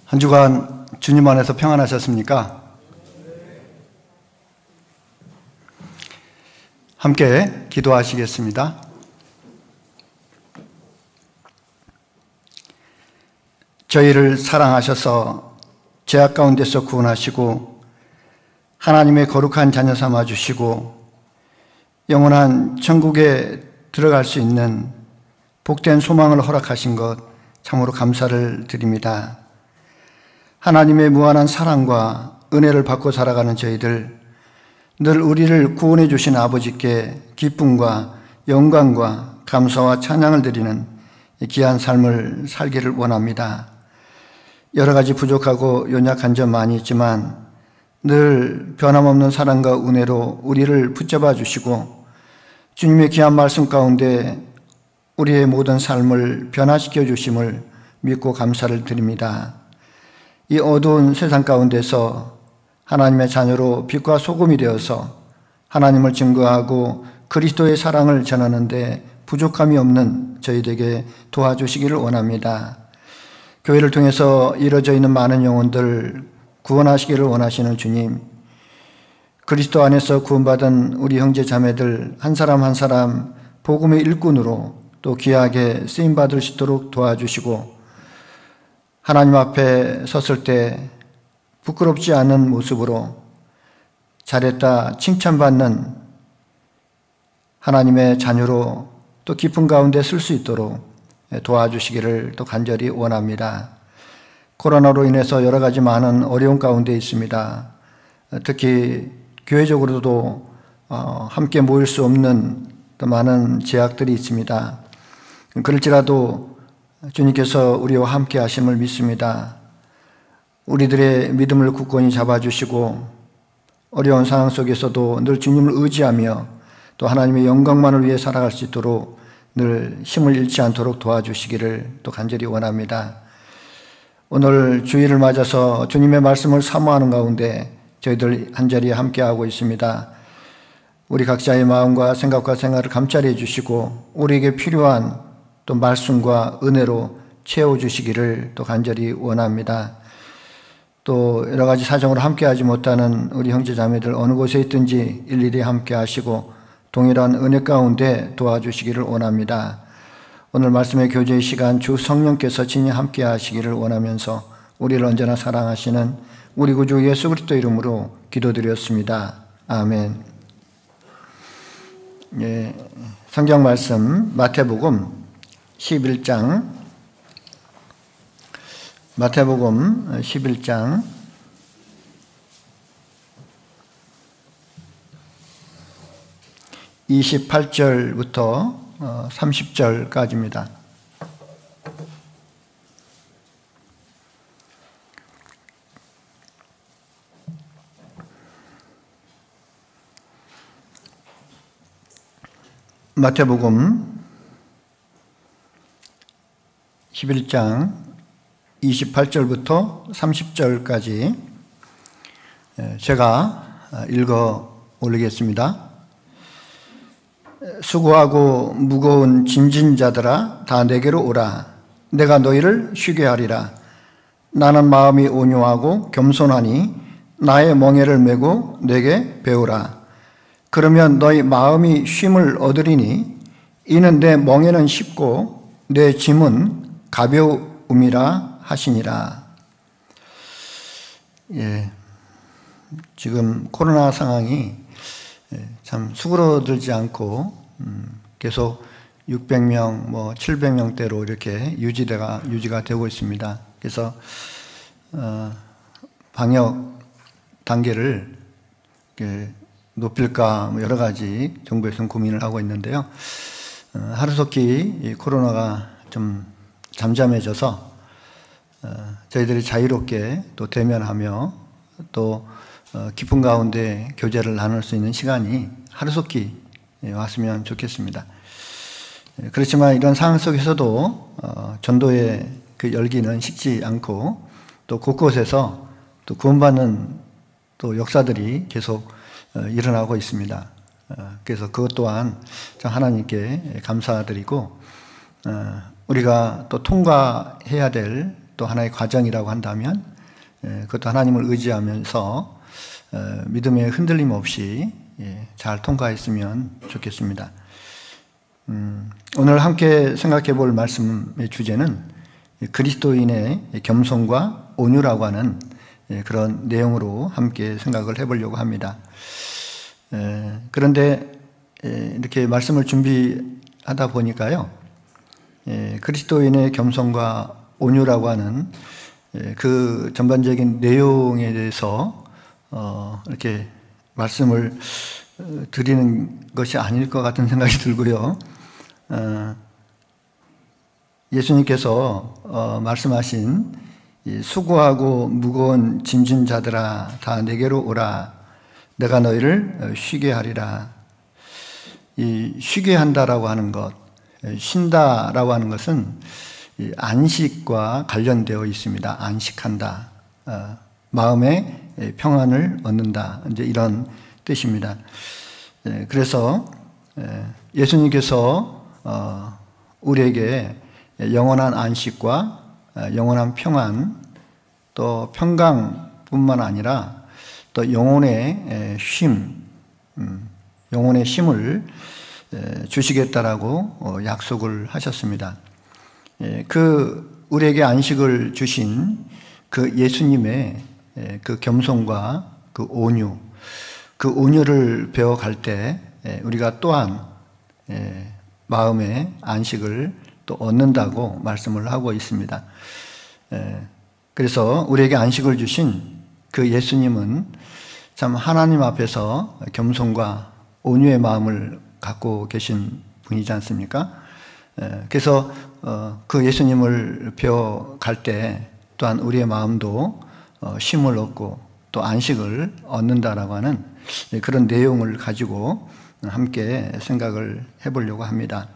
한 주간 주님 안에서 평안하셨습니까? 함께 기도하시겠습니다. 저희를 사랑하셔서 죄악 가운데서 구원하시고 하나님의 거룩한 자녀 삼아 주시고 영원한 천국에 들어갈 수 있는 복된 소망을 허락하신 것 참으로 감사를 드립니다. 하나님의 무한한 사랑과 은혜를 받고 살아가는 저희들, 늘 우리를 구원해 주신 아버지께 기쁨과 영광과 감사와 찬양을 드리는 귀한 삶을 살기를 원합니다. 여러 가지 부족하고 연약한 점 많이 있지만 늘 변함없는 사랑과 은혜로 우리를 붙잡아 주시고 주님의 귀한 말씀 가운데 우리의 모든 삶을 변화시켜 주심을 믿고 감사를 드립니다. 이 어두운 세상 가운데서 하나님의 자녀로 빛과 소금이 되어서 하나님을 증거하고 그리스도의 사랑을 전하는데 부족함이 없는 저희에게 도와주시기를 원합니다. 교회를 통해서 이루어져 있는 많은 영혼들 구원하시기를 원하시는 주님, 그리스도 안에서 구원받은 우리 형제 자매들 한 사람 한 사람 복음의 일꾼으로 또 귀하게 쓰임받을 수 있도록 도와주시고 하나님 앞에 섰을 때 부끄럽지 않은 모습으로 잘했다 칭찬받는 하나님의 자녀로 또 깊은 가운데 쓸 수 있도록 도와주시기를 또 간절히 원합니다. 코로나로 인해서 여러 가지 많은 어려움 가운데 있습니다. 특히 교회적으로도 함께 모일 수 없는 또 많은 제약들이 있습니다. 그럴지라도 주님께서 우리와 함께 하심을 믿습니다. 우리들의 믿음을 굳건히 잡아주시고 어려운 상황 속에서도 늘 주님을 의지하며 또 하나님의 영광만을 위해 살아갈 수 있도록 늘 힘을 잃지 않도록 도와주시기를 또 간절히 원합니다. 오늘 주일을 맞아서 주님의 말씀을 사모하는 가운데 저희들 한자리에 함께하고 있습니다. 우리 각자의 마음과 생각과 생활을 감찰해 주시고 우리에게 필요한 또 말씀과 은혜로 채워주시기를 또 간절히 원합니다. 또 여러 가지 사정으로 함께하지 못하는 우리 형제 자매들 어느 곳에 있든지 일일이 함께하시고 동일한 은혜 가운데 도와주시기를 원합니다. 오늘 말씀의 교제의 시간 주 성령께서 친히 함께하시기를 원하면서 우리를 언제나 사랑하시는 우리 구주 예수 그리스도 이름으로 기도드렸습니다. 아멘. 예, 성경 말씀 마태복음 11장 마태복음 11장 28절부터 30절까지입니다. 마태복음 11장 28절부터 30절까지 제가 읽어 올리겠습니다. 수고하고 무거운 짐진 자들아 다 내게로 오라. 내가 너희를 쉬게 하리라. 나는 마음이 온유하고 겸손하니 나의 멍에를 메고 내게 배우라. 그러면 너희 마음이 쉼을 얻으리니 이는 내 멍에는 쉽고 내 짐은 가벼움이라 하시니라. 예, 지금 코로나 상황이 참 수그러들지 않고 계속 600명, 700명대로 이렇게 유지가 되고 있습니다. 그래서 방역 단계를 높일까 여러 가지 정부에서는 고민을 하고 있는데요. 하루속히 이 코로나가 좀 잠잠해져서 저희들이 자유롭게 또 대면하며 또 깊은 가운데 교제를 나눌 수 있는 시간이 하루속히 왔으면 좋겠습니다. 그렇지만 이런 상황 속에서도 전도의 그 열기는 식지 않고 또 곳곳에서 또 구원받는 또 역사들이 계속 일어나고 있습니다. 그래서 그것 또한 하나님께 감사드리고 우리가 또 통과해야 될 또 하나의 과정이라고 한다면 그것도 하나님을 의지하면서 믿음에 흔들림 없이 잘 통과했으면 좋겠습니다. 오늘 함께 생각해 볼 말씀의 주제는 그리스도인의 겸손과 온유라고 하는 그런 내용으로 함께 생각을 해보려고 합니다. 그런데 이렇게 말씀을 준비하다 보니까요, 그리스도인의 겸손과 온유라고 하는 그 전반적인 내용에 대해서 이렇게 말씀을 드리는 것이 아닐 것 같은 생각이 들고요. 예수님께서 말씀하신 수고하고 무거운 짐진 자들아 다 내게로 오라 내가 너희를 쉬게 하리라. 이 쉬게 한다라고 하는 것, 쉰다라고 하는 것은 안식과 관련되어 있습니다. 안식한다, 마음의 평안을 얻는다, 이제 이런 뜻입니다. 그래서 예수님께서 우리에게 영원한 안식과 영원한 평안, 또 평강뿐만 아니라 또 영혼의 쉼, 영혼의 쉼을 주시겠다라고 약속을 하셨습니다. 우리에게 안식을 주신 그 예수님의 그 겸손과 그 온유를 배워갈 때 우리가 또한 마음의 안식을 또 얻는다고 말씀을 하고 있습니다. 그래서 우리에게 안식을 주신 그 예수님은 참 하나님 앞에서 겸손과 온유의 마음을 갖고 계신 분이지 않습니까? 그래서 그 예수님을 배워갈 때 또한 우리의 마음도 쉼을 얻고 또 안식을 얻는다라고 하는 그런 내용을 가지고 함께 생각을 해보려고 합니다.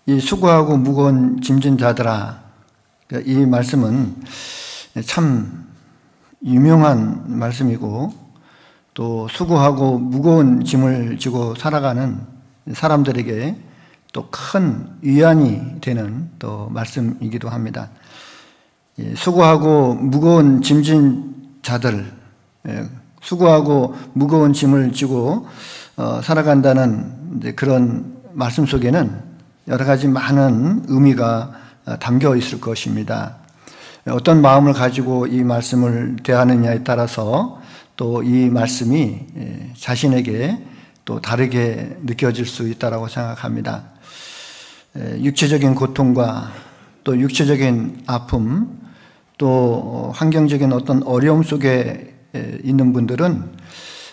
이 수고하고 무거운 짐진 자들아, 이 말씀은 참 유명한 말씀이고 또 수고하고 무거운 짐을 지고 살아가는 사람들에게 또 큰 위안이 되는 또 말씀이기도 합니다. 수고하고 무거운 짐진 자들, 수고하고 무거운 짐을 지고 살아간다는 그런 말씀 속에는 여러 가지 많은 의미가 담겨 있을 것입니다. 어떤 마음을 가지고 이 말씀을 대하느냐에 따라서 또 이 말씀이 자신에게 또 다르게 느껴질 수 있다고 생각합니다. 육체적인 고통과 또 육체적인 아픔, 또 환경적인 어떤 어려움 속에 있는 분들은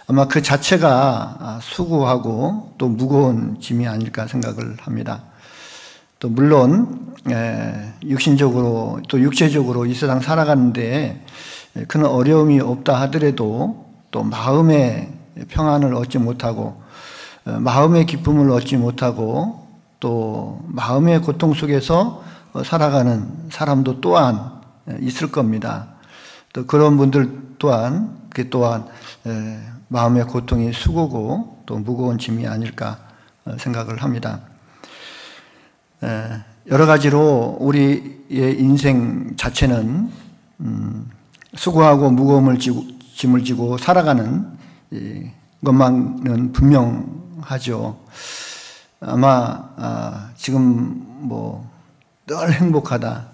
아마 그 자체가 수고하고 또 무거운 짐이 아닐까 생각을 합니다. 또 물론 육신적으로 또 육체적으로 이 세상 살아가는데 큰 어려움이 없다 하더라도 또 마음의 평안을 얻지 못하고 마음의 기쁨을 얻지 못하고 또 마음의 고통 속에서 살아가는 사람도 또한 있을 겁니다. 또 그런 분들 또한 그 또한 마음의 고통이 수고고 또 무거운 짐이 아닐까 생각을 합니다. 여러 가지로 우리의 인생 자체는 수고하고 무거움을 짐을 지고 살아가는 것만은 분명하죠. 아마 지금 늘 행복하다,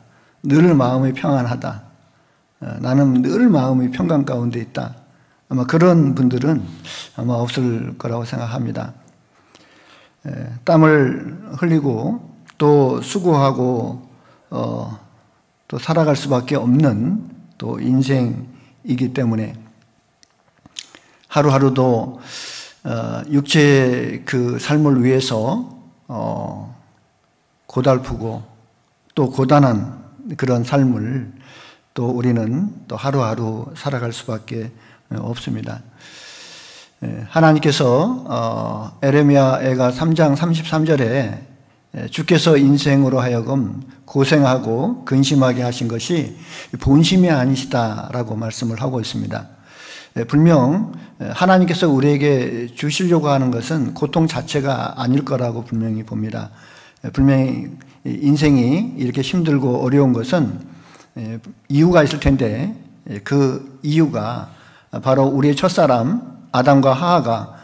늘 마음이 평안하다, 나는 늘 마음이 평강 가운데 있다, 아마 그런 분들은 아마 없을 거라고 생각합니다. 땀을 흘리고 또 수고하고 또 살아갈 수밖에 없는 또 인생이기 때문에 하루하루도 육체의 그 삶을 위해서 고달프고 또 고단한 그런 삶을 또 우리는 또 하루하루 살아갈 수밖에 없습니다. 하나님께서 에레미야가 3장 33절에 주께서 인생으로 하여금 고생하고 근심하게 하신 것이 본심이 아니시다라고 말씀을 하고 있습니다. 분명 하나님께서 우리에게 주시려고 하는 것은 고통 자체가 아닐 거라고 분명히 봅니다. 분명히 인생이 이렇게 힘들고 어려운 것은 이유가 있을 텐데 그 이유가 바로 우리의 첫사람 아담과 하하가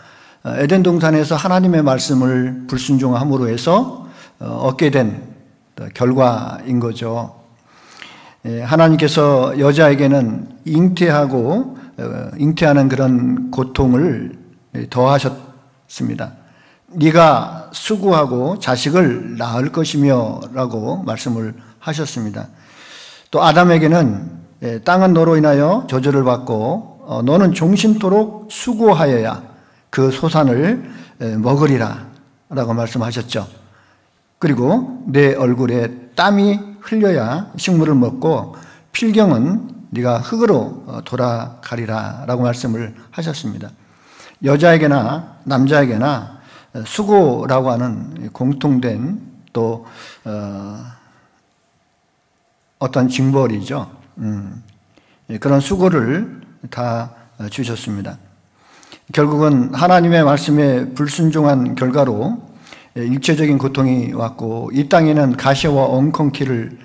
에덴 동산에서 하나님의 말씀을 불순종함으로 해서 얻게 된 결과인 거죠. 하나님께서 여자에게는 잉태하는 그런 고통을 더하셨습니다. 네가 수고하고 자식을 낳을 것이며 라고 말씀을 하셨습니다. 또 아담에게는 땅은 너로 인하여 저주를 받고 너는 종신토록 수고하여야 그 소산을 먹으리라 라고 말씀하셨죠. 그리고 내 얼굴에 땀이 흘려야 식물을 먹고 필경은 네가 흙으로 돌아가리라 라고 말씀을 하셨습니다. 여자에게나 남자에게나 수고라고 하는 공통된 또 어떤 징벌이죠. 그런 수고를 다 주셨습니다. 결국은 하나님의 말씀에 불순종한 결과로 육체적인 고통이 왔고 이 땅에는 가시와 엉겅퀴를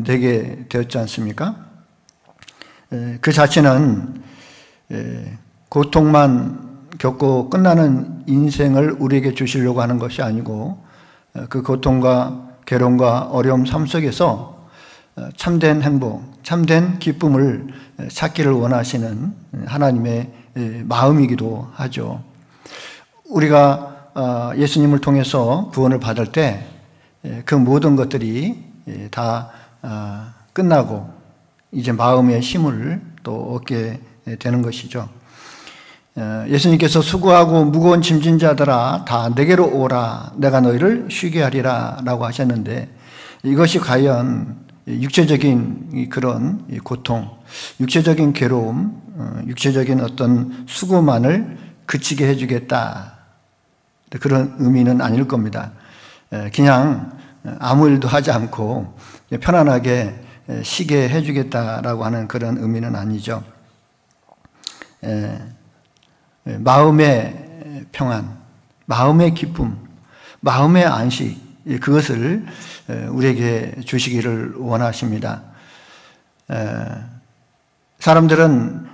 내게 되었지 않습니까? 그 자체는 고통만 겪고 끝나는 인생을 우리에게 주시려고 하는 것이 아니고 그 고통과 괴로움과 어려움 삶 속에서 참된 행복, 참된 기쁨을 찾기를 원하시는 하나님의 마음이기도 하죠. 우리가 예수님을 통해서 구원을 받을 때 그 모든 것들이 다 끝나고 이제 마음의 힘을 또 얻게 되는 것이죠. 예수님께서 수고하고 무거운 짐진 자들아 다 내게로 오라 내가 너희를 쉬게 하리라 라고 하셨는데 이것이 과연 육체적인 그런 고통, 육체적인 괴로움, 육체적인 어떤 수고만을 그치게 해주겠다 그런 의미는 아닐 겁니다. 그냥 아무 일도 하지 않고 편안하게 쉬게 해주겠다라고 하는 그런 의미는 아니죠. 마음의 평안, 마음의 기쁨, 마음의 안식 그것을 우리에게 주시기를 원하십니다. 사람들은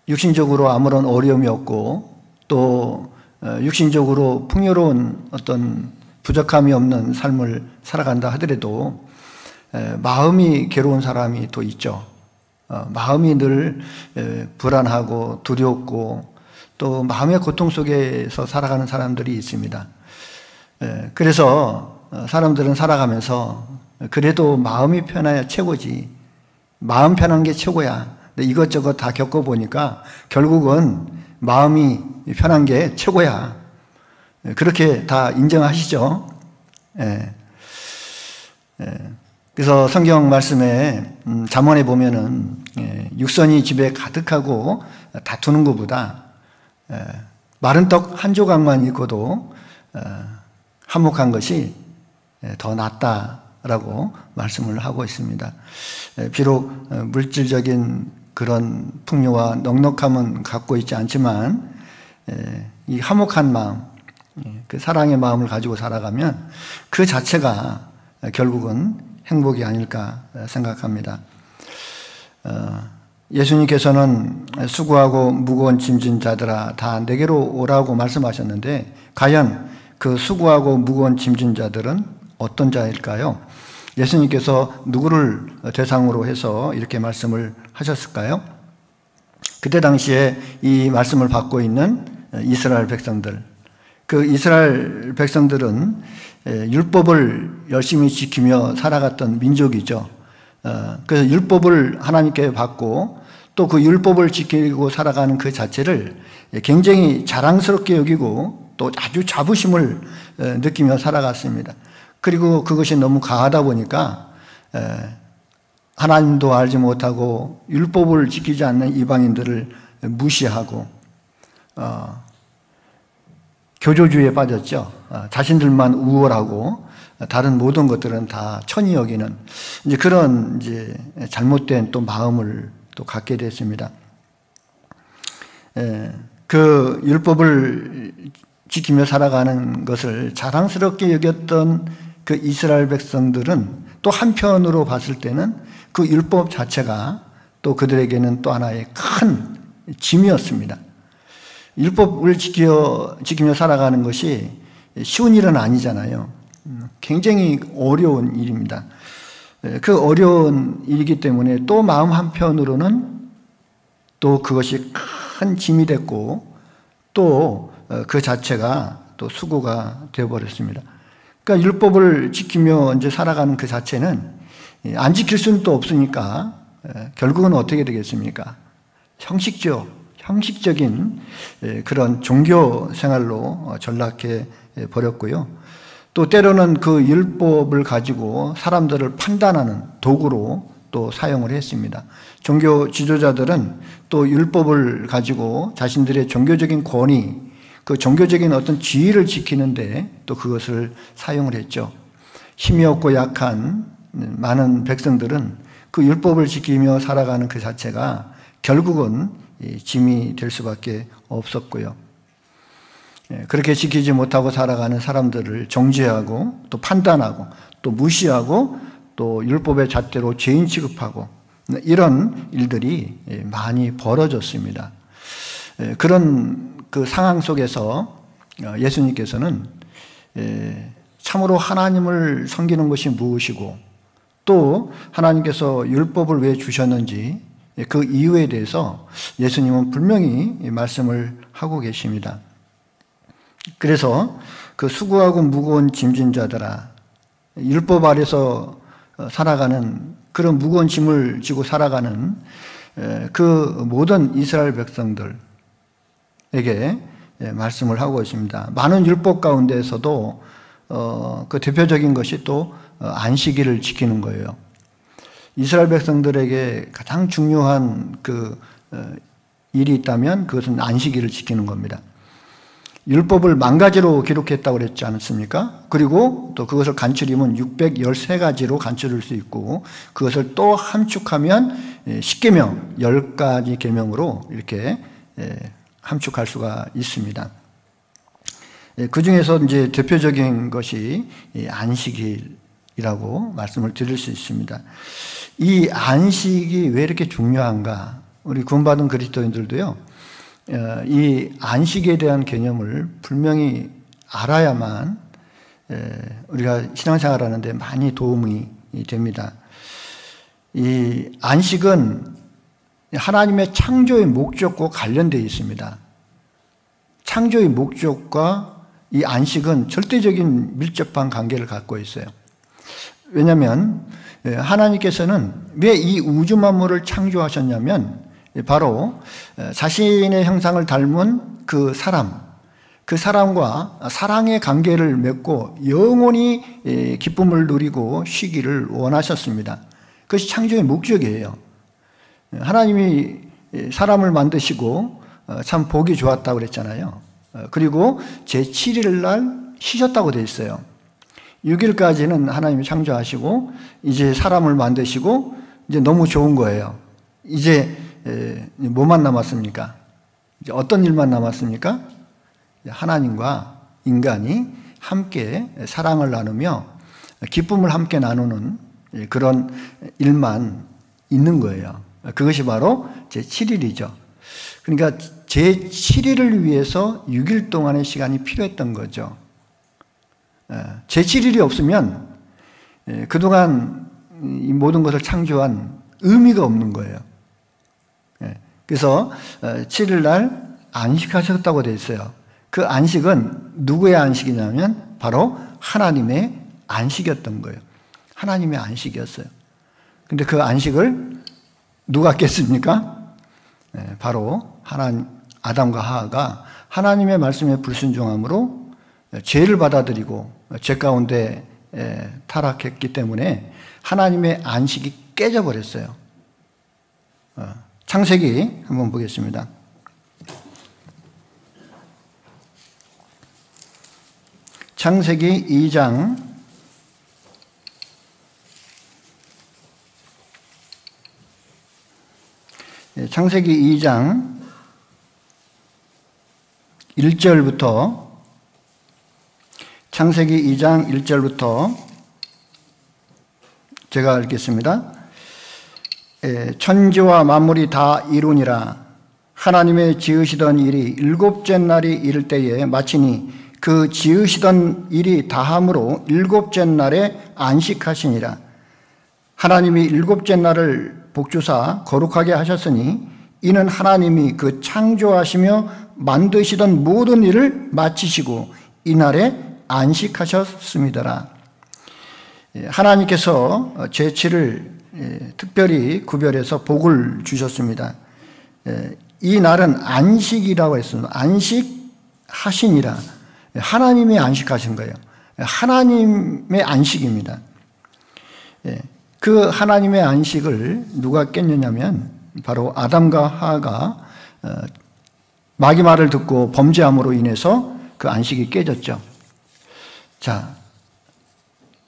육신적으로 아무런 어려움이 없고 또 육신적으로 풍요로운 어떤 부족함이 없는 삶을 살아간다 하더라도 마음이 괴로운 사람이 또 있죠. 마음이 늘 불안하고 두렵고 또 마음의 고통 속에서 살아가는 사람들이 있습니다. 그래서 사람들은 살아가면서 그래도 마음이 편해야 최고지. 마음 편한 게 최고야. 근데 이것저것 다 겪어보니까 결국은 마음이 편한 게 최고야. 그렇게 다 인정하시죠? 그래서 성경 말씀에 잠언에 보면은 육선이 집에 가득하고 다투는 것보다 마른 떡 한 조각만 있고도 화목한 것이 더 낫다라고 말씀을 하고 있습니다. 비록 물질적인 그런 풍요와 넉넉함은 갖고 있지 않지만 이 화목한 마음, 그 사랑의 마음을 가지고 살아가면 그 자체가 결국은 행복이 아닐까 생각합니다. 예수님께서는 수고하고 무거운 짐진 자들아 다 내게로 오라고 말씀하셨는데 과연 그 수고하고 무거운 짐진 자들은 어떤 자일까요? 예수님께서 누구를 대상으로 해서 이렇게 말씀을 하셨을까요? 그때 당시에 이 말씀을 받고 있는 이스라엘 백성들, 그 이스라엘 백성들은 율법을 열심히 지키며 살아갔던 민족이죠. 그래서 율법을 하나님께 받고 또 그 율법을 지키고 살아가는 그 자체를 굉장히 자랑스럽게 여기고 또 아주 자부심을 느끼며 살아갔습니다. 그리고 그것이 너무 강하다 보니까 하나님도 알지 못하고 율법을 지키지 않는 이방인들을 무시하고 교조주의에 빠졌죠. 자신들만 우월하고 다른 모든 것들은 다 천히 여기는 이제 그런 이제 잘못된 또 마음을 또 갖게 됐습니다. 그 율법을 지키며 살아가는 것을 자랑스럽게 여겼던 그 이스라엘 백성들은 또 한편으로 봤을 때는 그 율법 자체가 또 그들에게는 또 하나의 큰 짐이었습니다. 율법을 지키며 살아가는 것이 쉬운 일은 아니잖아요. 굉장히 어려운 일입니다. 그 어려운 일이기 때문에 또 마음 한편으로는 또 그것이 큰 짐이 됐고 또 그 자체가 또 수고가 되어버렸습니다. 그러니까 율법을 지키며 이제 살아가는 그 자체는 안 지킬 수는 또 없으니까 결국은 어떻게 되겠습니까? 형식적인 그런 종교 생활로 전락해 버렸고요. 또 때로는 그 율법을 가지고 사람들을 판단하는 도구로 또 사용을 했습니다. 종교 지도자들은 또 율법을 가지고 자신들의 종교적인 권위, 그 종교적인 어떤 지위를 지키는데 또 그것을 사용을 했죠. 힘이 없고 약한 많은 백성들은 그 율법을 지키며 살아가는 그 자체가 결국은 짐이 될 수밖에 없었고요. 그렇게 지키지 못하고 살아가는 사람들을 정죄하고 또 판단하고 또 무시하고 또 율법의 잣대로 죄인 취급하고 이런 일들이 많이 벌어졌습니다. 그런 그 상황 속에서 예수님께서는 참으로 하나님을 섬기는 것이 무엇이고 또 하나님께서 율법을 왜 주셨는지 그 이유에 대해서 예수님은 분명히 말씀을 하고 계십니다. 그래서 그 수고하고 무거운 짐진 자들아, 율법 아래서 살아가는 그런 무거운 짐을 지고 살아가는 그 모든 이스라엘 백성들에게 말씀을 하고 있습니다. 많은 율법 가운데에서도 그 대표적인 것이 또 안식일을 지키는 거예요. 이스라엘 백성들에게 가장 중요한 그 일이 있다면 그것은 안식일을 지키는 겁니다. 율법을 10,000가지로 기록했다고 그랬지 않습니까? 그리고 또 그것을 간추리면 613가지로 간추릴 수 있고 그것을 또 함축하면 10계명, 10가지 계명으로 이렇게 함축할 수가 있습니다. 그 중에서 이제 대표적인 것이 안식일이라고 말씀을 드릴 수 있습니다. 이 안식이 왜 이렇게 중요한가? 우리 구원받은 그리스도인들도요, 이 안식에 대한 개념을 분명히 알아야만 우리가 신앙생활 하는데 많이 도움이 됩니다. 이 안식은 하나님의 창조의 목적과 관련되어 있습니다. 창조의 목적과 이 안식은 절대적인 밀접한 관계를 갖고 있어요. 왜냐하면 하나님께서는 왜 이 우주 만물을 창조하셨냐면 바로 자신의 형상을 닮은 그 사람과 사랑의 관계를 맺고 영원히 기쁨을 누리고 쉬기를 원하셨습니다. 그것이 창조의 목적이에요. 하나님이 사람을 만드시고 참 보기 좋았다고 그랬잖아요. 그리고 제7일 날 쉬셨다고 되어 있어요. 6일까지는 하나님이 창조하시고 이제 사람을 만드시고 이제 너무 좋은 거예요. 이제 뭐만 남았습니까? 이제 어떤 일만 남았습니까? 하나님과 인간이 함께 사랑을 나누며 기쁨을 함께 나누는 그런 일만 있는 거예요. 그것이 바로 제7일이죠. 그러니까 제7일을 위해서 6일 동안의 시간이 필요했던 거죠. 제7일이 없으면 그동안 이 모든 것을 창조한 의미가 없는 거예요. 그래서 7일 날 안식하셨다고 되어 있어요. 그 안식은 누구의 안식이냐면 바로 하나님의 안식이었던 거예요. 하나님의 안식이었어요. 근데 그 안식을 누가 깼습니까? 바로 아담과 하와가 하나님의 말씀에 불순종함으로 죄를 받아들이고 죄 가운데 타락했기 때문에 하나님의 안식이 깨져버렸어요. 창세기 한번 보겠습니다. 창세기 2장 1절부터 창세기 2장 1절부터 제가 읽겠습니다. 천지와 만물이 다 이루니라. 하나님의 지으시던 일이 일곱째 날이 이를 때에 마치니 그 지으시던 일이 다함으로 일곱째 날에 안식하시니라. 하나님이 일곱째 날을 복주사 거룩하게 하셨으니 이는 하나님이 그 창조하시며 만드시던 모든 일을 마치시고 이날에 안식하셨습니다라. 하나님께서 제7을 특별히 구별해서 복을 주셨습니다. 이 날은 안식이라고 했습니다. 안식하시니라. 하나님이 안식하신 거예요. 하나님의 안식입니다. 그 하나님의 안식을 누가 깼느냐면 바로 아담과 하와가 마귀 말을 듣고 범죄함으로 인해서 그 안식이 깨졌죠. 자,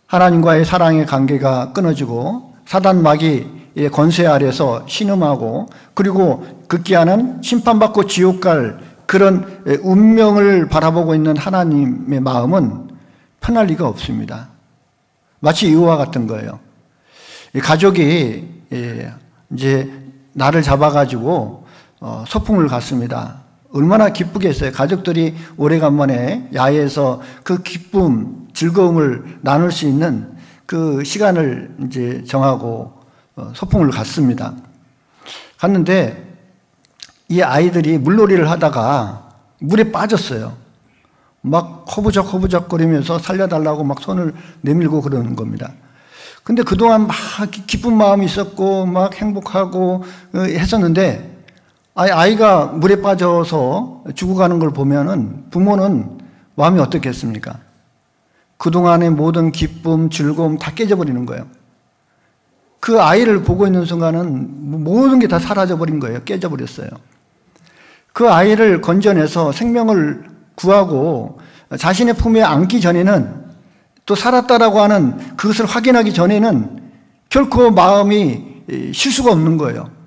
하나님과의 사랑의 관계가 끊어지고 사단 마귀의 권세 아래서 신음하고 그리고 극기하는 심판받고 지옥 갈 그런 운명을 바라보고 있는 하나님의 마음은 편할 리가 없습니다. 마치 이와 같은 거예요. 가족이 이제 나를 잡아가지고 소풍을 갔습니다. 얼마나 기쁘겠어요. 가족들이 오래간만에 야외에서 그 기쁨, 즐거움을 나눌 수 있는 그 시간을 이제 정하고 소풍을 갔습니다. 갔는데 이 아이들이 물놀이를 하다가 물에 빠졌어요. 막 허부적 거리면서 살려달라고 막 손을 내밀고 그러는 겁니다. 근데 그동안 막 기쁜 마음이 있었고 막 행복하고 했었는데 아이가 물에 빠져서 죽어가는 걸 보면은 부모는 마음이 어떻겠습니까? 그동안의 모든 기쁨, 즐거움 다 깨져버리는 거예요. 그 아이를 보고 있는 순간은 모든 게 다 사라져버린 거예요. 깨져버렸어요. 그 아이를 건져내서 생명을 구하고 자신의 품에 안기 전에는 또 살았다라고 하는 그것을 확인하기 전에는 결코 마음이 쉴 수가 없는 거예요.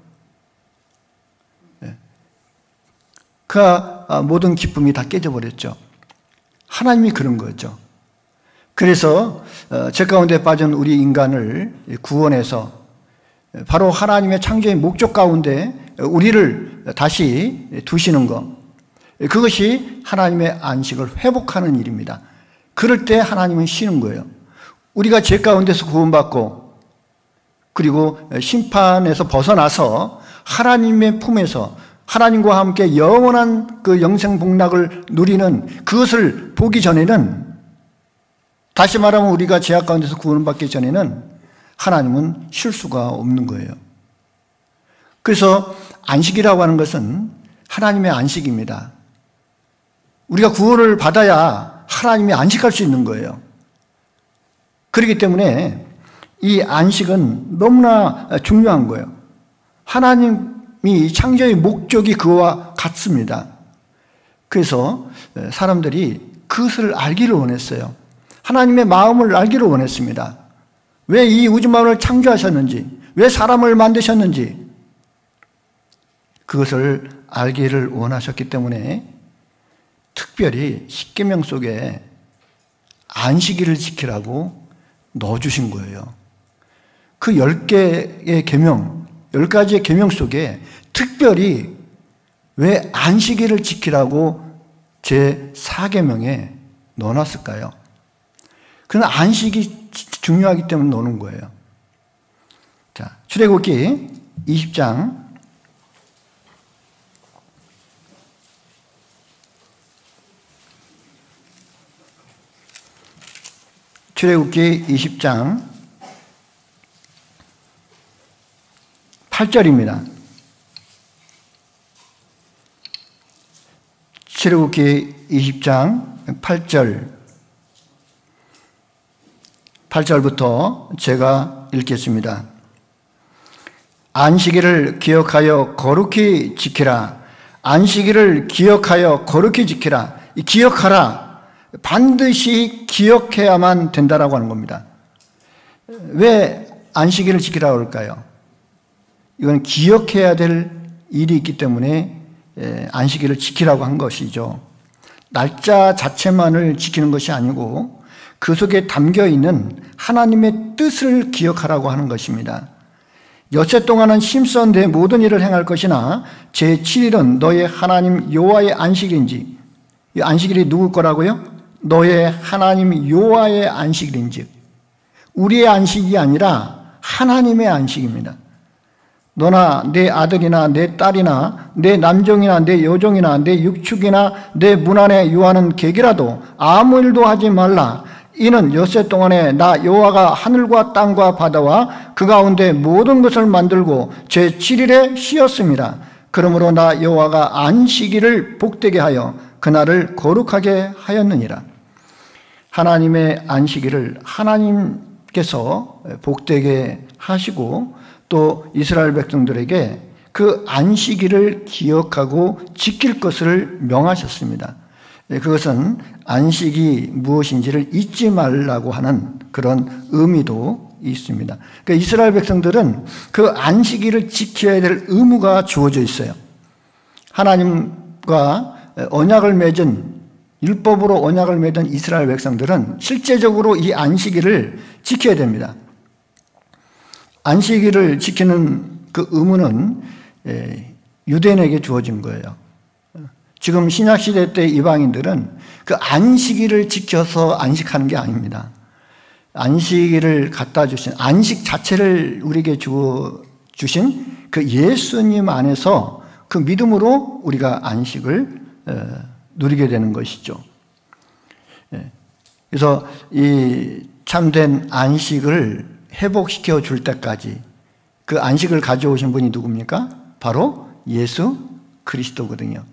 그 모든 기쁨이 다 깨져버렸죠. 하나님이 그런 거죠. 그래서 죄 가운데 빠진 우리 인간을 구원해서 바로 하나님의 창조의 목적 가운데 우리를 다시 두시는 것, 그것이 하나님의 안식을 회복하는 일입니다. 그럴 때 하나님은 쉬는 거예요. 우리가 죄 가운데서 구원받고 그리고 심판에서 벗어나서 하나님의 품에서 하나님과 함께 영원한 그 영생 복락을 누리는 그것을 보기 전에는, 다시 말하면 우리가 죄악 가운데서 구원받기 전에는 하나님은 쉴 수가 없는 거예요. 그래서 안식이라고 하는 것은 하나님의 안식입니다. 우리가 구원을 받아야 하나님이 안식할 수 있는 거예요. 그렇기 때문에 이 안식은 너무나 중요한 거예요. 하나님이 창조의 목적이 그와 같습니다. 그래서 사람들이 그것을 알기를 원했어요. 하나님의 마음을 알기를 원했습니다. 왜 이 우주만을 창조하셨는지, 왜 사람을 만드셨는지 그것을 알기를 원하셨기 때문에 특별히 십계명 속에 안식일을 지키라고 넣어주신 거예요. 그 10개의 계명, 10가지의 계명 속에 특별히 왜 안식일을 지키라고 제4계명에 넣어놨을까요? 그는 안식이 중요하기 때문에 넣는 거예요. 자, 출애굽기 20장 출애굽기 20장 8절입니다. 출애굽기 20장 8절부터 제가 읽겠습니다. 안식일을 기억하여 거룩히 지키라. 안식일을 기억하여 거룩히 지키라. 이 기억하라. 반드시 기억해야만 된다라고 하는 겁니다. 왜 안식일을 지키라고 할까요? 이건 기억해야 될 일이 있기 때문에 안식일을 지키라고 한 것이죠. 날짜 자체만을 지키는 것이 아니고 그 속에 담겨 있는 하나님의 뜻을 기억하라고 하는 것입니다. 엿새 동안은 힘써 내 모든 일을 행할 것이나 제7일은 너의 하나님 여호와의 안식일인지, 이 안식일이 누구 거라고요? 너의 하나님 여호와의 안식일인지, 우리의 안식이 아니라 하나님의 안식입니다. 너나 내 아들이나 내 딸이나 내 남종이나 내 여종이나 내 육축이나 내 문 안에 유하는 객이라도 아무 일도 하지 말라. 이는 엿새 동안에 나 여호와가 하늘과 땅과 바다와 그 가운데 모든 것을 만들고 제7일에 쉬었습니다. 그러므로 나 여호와가 안식일을 복되게 하여 그날을 거룩하게 하였느니라. 하나님의 안식일을 하나님께서 복되게 하시고 또 이스라엘 백성들에게 그 안식일을 기억하고 지킬 것을 명하셨습니다. 그것은 안식이 무엇인지를 잊지 말라고 하는 그런 의미도 있습니다. 그러니까 이스라엘 백성들은 그 안식일을 지켜야 될 의무가 주어져 있어요. 하나님과 언약을 맺은, 율법으로 언약을 맺은 이스라엘 백성들은 실제적으로 이 안식일을 지켜야 됩니다. 안식일을 지키는 그 의무는 유대인에게 주어진 거예요. 지금 신약시대 때 이방인들은 그 안식일을 지켜서 안식하는 게 아닙니다. 안식일을 갖다 주신, 안식 자체를 우리에게 주신 그 예수님 안에서 그 믿음으로 우리가 안식을 누리게 되는 것이죠. 그래서 이 참된 안식을 회복시켜 줄 때까지 그 안식을 가져오신 분이 누굽니까? 바로 예수 그리스도거든요.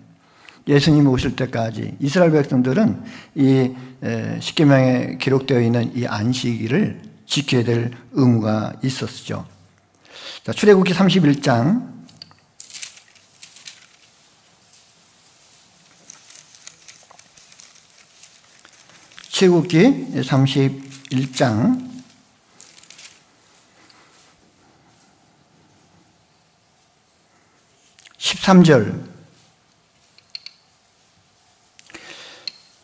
예수님이 오실 때까지 이스라엘 백성들은 이 십계명에 기록되어 있는 이 안식일을 지켜야 될 의무가 있었죠. 자, 출애굽기 31장 출애굽기 31장 13절,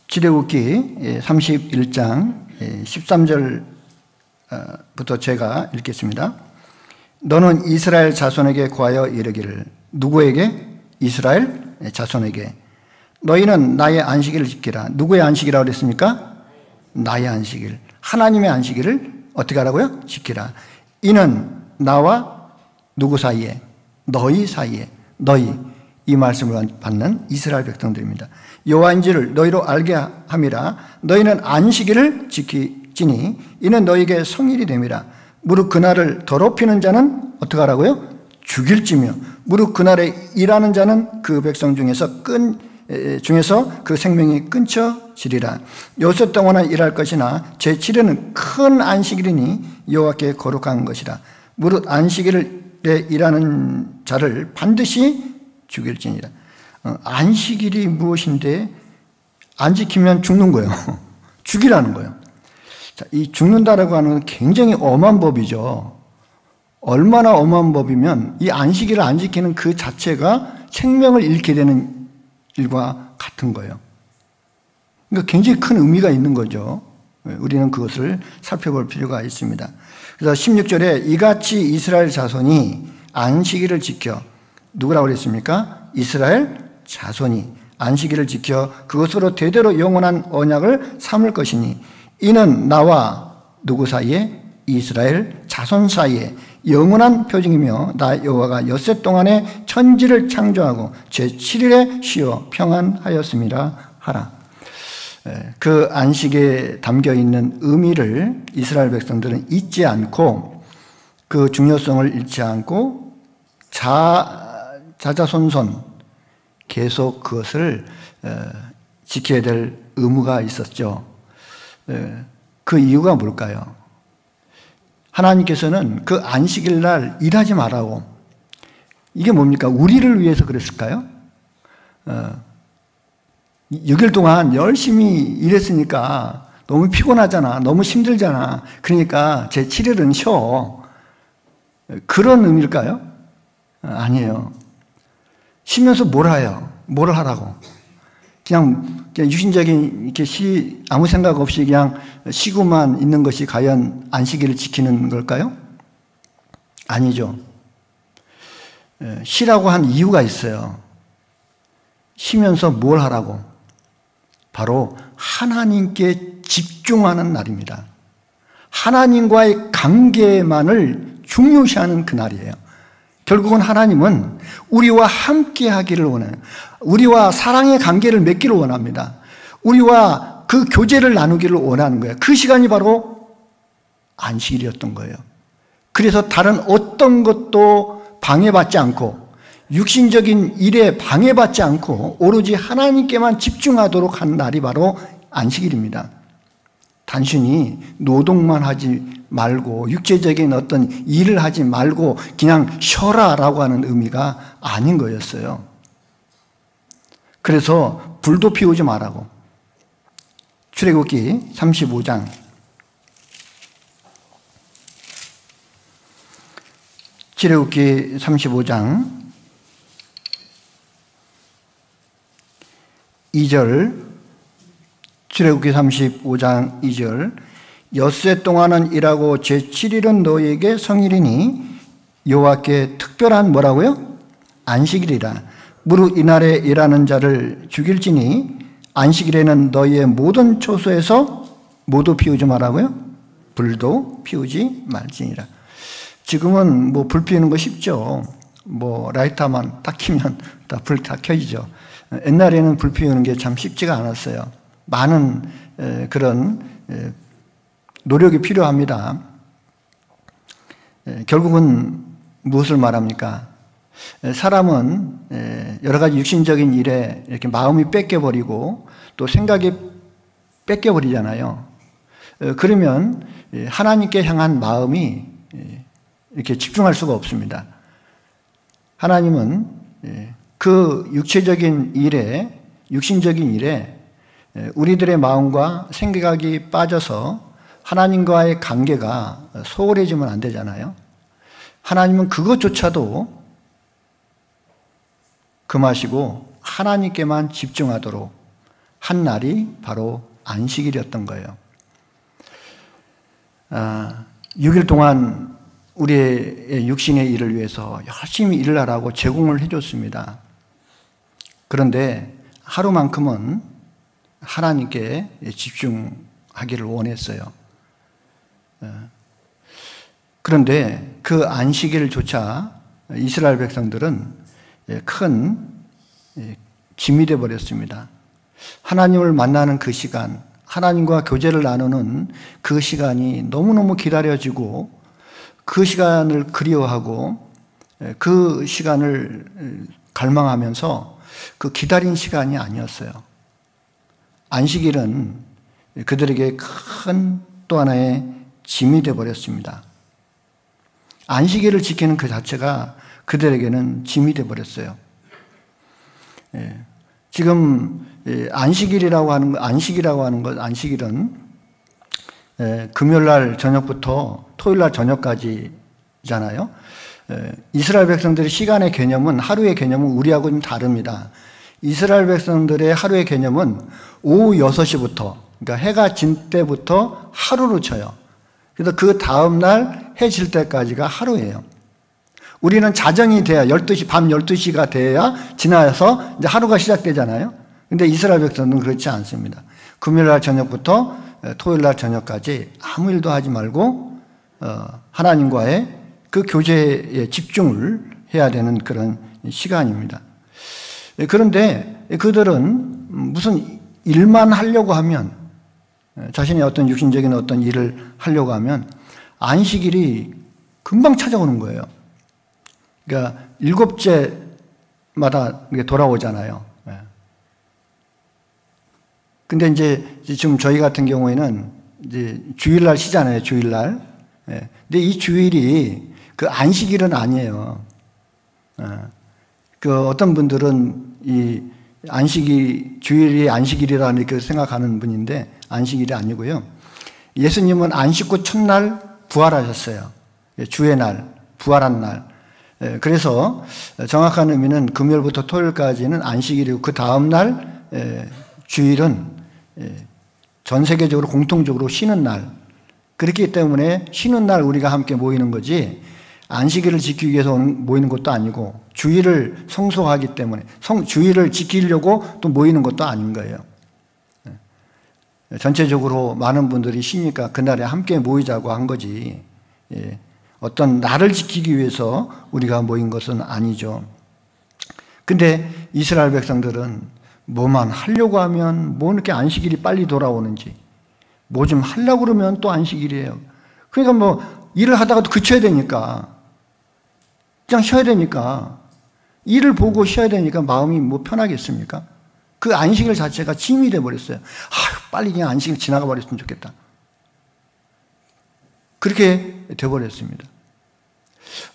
출애굽기 31장 13절부터 제가 읽겠습니다. 너는 이스라엘 자손에게 구하여 이르기를. 누구에게? 이스라엘 자손에게. 너희는 나의 안식일을 지키라. 누구의 안식이라고 그랬습니까? 나의 안식일. 하나님의 안식일을 어떻게 하라고요? 지키라. 이는 나와 누구 사이에? 너희 사이에. 너희, 이 말씀을 받는 이스라엘 백성들입니다. 여호와인지를 너희로 알게 함이라. 너희는 안식일을 지키지니 이는 너희에게 성일이 됨이라. 무릇 그날을 더럽히는 자는 어떻게 하라고요? 죽일지며 무릇 그날에 일하는 자는 그 백성 중에서 그 생명이 끊쳐지리라. 엿새 동안은 일할 것이나 제7일은 큰 안식일이니 여호와께 거룩한 것이라. 무릇 안식일에 일하는 자를 반드시 죽일지니라. 안식일이 무엇인데 안 지키면 죽는 거예요. 죽이라는 거예요. 자, 이 죽는다라고 하는 건 굉장히 엄한 법이죠. 얼마나 엄한 법이면 이 안식일을 안 지키는 그 자체가 생명을 잃게 되는 일과 같은 거예요. 그러니까 굉장히 큰 의미가 있는 거죠. 우리는 그것을 살펴볼 필요가 있습니다. 그래서 16절에 이같이 이스라엘 자손이 안식일을 지켜, 누구라고 그랬습니까? 이스라엘 자손이 안식일을 지켜 그것으로 대대로 영원한 언약을 삼을 것이니 이는 나와 누구 사이에? 이스라엘 자손 사이에 영원한 표징이며 나 여호와가 엿새 동안에 천지를 창조하고 제7일에 쉬어 평안하였음이라 하라. 그 안식에 담겨 있는 의미를 이스라엘 백성들은 잊지 않고 그 중요성을 잃지 않고 자자손손 계속 그것을 지켜야 될 의무가 있었죠. 그 이유가 뭘까요? 하나님께서는 그 안식일 날 일하지 말라고. 이게 뭡니까? 우리를 위해서 그랬을까요? 6일 동안 열심히 일했으니까 너무 피곤하잖아. 너무 힘들잖아. 그러니까 제 7일은 쉬어. 그런 의미일까요? 아니에요. 쉬면서 뭘 해요? 뭘 하라고? 그냥 육신적인 이렇게 아무 생각 없이 그냥 쉬고만 있는 것이 과연 안식일을 지키는 걸까요? 아니죠. 쉬라고 한 이유가 있어요. 쉬면서 뭘 하라고? 바로 하나님께 집중하는 날입니다. 하나님과의 관계만을 중요시하는 그날이에요. 결국은 하나님은 우리와 함께 하기를 원해요. 우리와 사랑의 관계를 맺기를 원합니다. 우리와 그 교제를 나누기를 원하는 거예요. 그 시간이 바로 안식일이었던 거예요. 그래서 다른 어떤 것도 방해받지 않고 육신적인 일에 방해받지 않고 오로지 하나님께만 집중하도록 한 날이 바로 안식일입니다. 단순히 노동만 하지 말고 육체적인 어떤 일을 하지 말고 그냥 쉬어라라고 하는 의미가 아닌 거였어요. 그래서 불도 피우지 말라고. 출애굽기 35장 2절 출애굽기 35장 2절 엿새 동안은 일하고 제7일은 너희에게 성일이니 여호와께 특별한 뭐라고요? 안식일이라. 무릇 이날에 일하는 자를 죽일지니 안식일에는 너희의 모든 초소에서 모두 피우지 말라고요? 불도 피우지 말지니라. 지금은 뭐 불 피우는 거 쉽죠. 뭐 라이터만 딱 켜면 다 불 다 켜지죠. 옛날에는 불 피우는 게 참 쉽지가 않았어요. 많은 그런 노력이 필요합니다. 결국은 무엇을 말합니까? 사람은 여러 가지 육신적인 일에 이렇게 마음이 뺏겨버리고 또 생각이 뺏겨버리잖아요. 그러면 하나님께 향한 마음이 이렇게 집중할 수가 없습니다. 하나님은 그 육체적인 일에, 육신적인 일에 우리들의 마음과 생각이 빠져서 하나님과의 관계가 소홀해지면 안 되잖아요. 하나님은 그것조차도 금하시고 하나님께만 집중하도록 한 날이 바로 안식일이었던 거예요. 6일 동안 우리의 육신의 일을 위해서 열심히 일을 하라고 제공을 해줬습니다. 그런데 하루만큼은 하나님께 집중하기를 원했어요. 그런데 그 안식일조차 이스라엘 백성들은 큰 짐이 되어 버렸습니다. 하나님을 만나는 그 시간, 하나님과 교제를 나누는 그 시간이 너무너무 기다려지고 그 시간을 그리워하고 그 시간을 갈망하면서 그 기다린 시간이 아니었어요. 안식일은 그들에게 큰 또 하나의 짐이 되어버렸습니다. 안식일을 지키는 그 자체가 그들에게는 짐이 되어버렸어요. 지금 안식이라고 하는 것, 안식일은 금요일날 저녁부터 토요일날 저녁까지잖아요. 이스라엘 백성들의 시간의 개념은, 하루의 개념은 우리하고 좀 다릅니다. 이스라엘 백성들의 하루의 개념은 오후 6시부터, 그러니까 해가 진 때부터 하루로 쳐요. 그래서 그 다음날 해 질 때까지가 하루예요. 우리는 자정이 돼야 밤 12시가 돼야 지나서 이제 하루가 시작되잖아요. 근데 이스라엘 백성은 그렇지 않습니다. 금요일날 저녁부터 토요일날 저녁까지 아무 일도 하지 말고 하나님과의 그 교제에 집중을 해야 되는 그런 시간입니다. 그런데 그들은 무슨 일만 하려고 하면, 자신의 어떤 육신적인 어떤 일을 하려고 하면 안식일이 금방 찾아오는 거예요. 그러니까 7제마다 돌아오잖아요. 근데 이제 지금 저희 같은 경우에는 이제 주일날 쉬잖아요. 주일날. 근데 이 주일이 그 안식일은 아니에요. 그 어떤 분들은 이 주일이 안식일이라는 이렇게 생각하는 분인데 안식일이 아니고요. 예수님은 안식 후 첫날 부활하셨어요. 주의 날, 부활한 날. 그래서 정확한 의미는 금요일부터 토요일까지는 안식일이고 그 다음 날 주일은 전 세계적으로 공통적으로 쉬는 날, 그렇기 때문에 쉬는 날 우리가 함께 모이는 거지 안식일을 지키기 위해서 모이는 것도 아니고 주일을 성수하기 때문에 주일을 지키려고 또 모이는 것도 아닌 거예요. 전체적으로 많은 분들이 쉬니까 그날에 함께 모이자고 한 거지 어떤 날을 지키기 위해서 우리가 모인 것은 아니죠. 근데 이스라엘 백성들은 뭐만 하려고 하면 뭐 이렇게 안식일이 빨리 돌아오는지, 뭐 좀 하려고 그러면 또 안식일이에요. 그러니까 뭐 일을 하다가도 그쳐야 되니까, 그냥 쉬어야 되니까, 일을 보고 쉬어야 되니까 마음이 뭐 편하겠습니까? 그 안식일 자체가 짐이 돼버렸어요. 빨리 그냥 안식일 지나가 버렸으면 좋겠다. 그렇게 돼버렸습니다.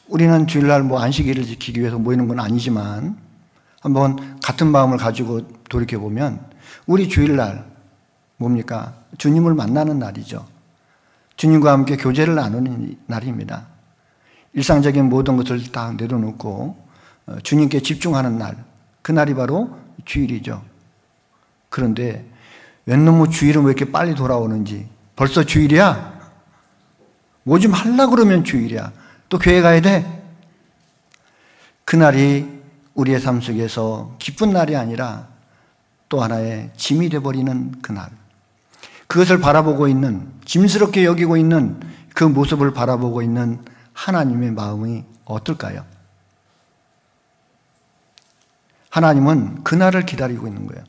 우리는 주일날 뭐 안식일을 지키기 위해서 모이는 건 아니지만 한번 같은 마음을 가지고 돌이켜보면 우리 주일날 뭡니까? 주님을 만나는 날이죠. 주님과 함께 교제를 나누는 날입니다. 일상적인 모든 것을 다 내려놓고 주님께 집중하는 날, 그날이 바로 주일이죠. 그런데 웬 놈의 주일은 왜 이렇게 빨리 돌아오는지, 벌써 주일이야? 뭐 좀 하려고 그러면 주일이야. 또 교회 가야 돼? 그날이 우리의 삶 속에서 기쁜 날이 아니라 또 하나의 짐이 되어버리는 그날, 그것을 바라보고 있는, 짐스럽게 여기고 있는 그 모습을 바라보고 있는 하나님의 마음이 어떨까요? 하나님은 그날을 기다리고 있는 거예요.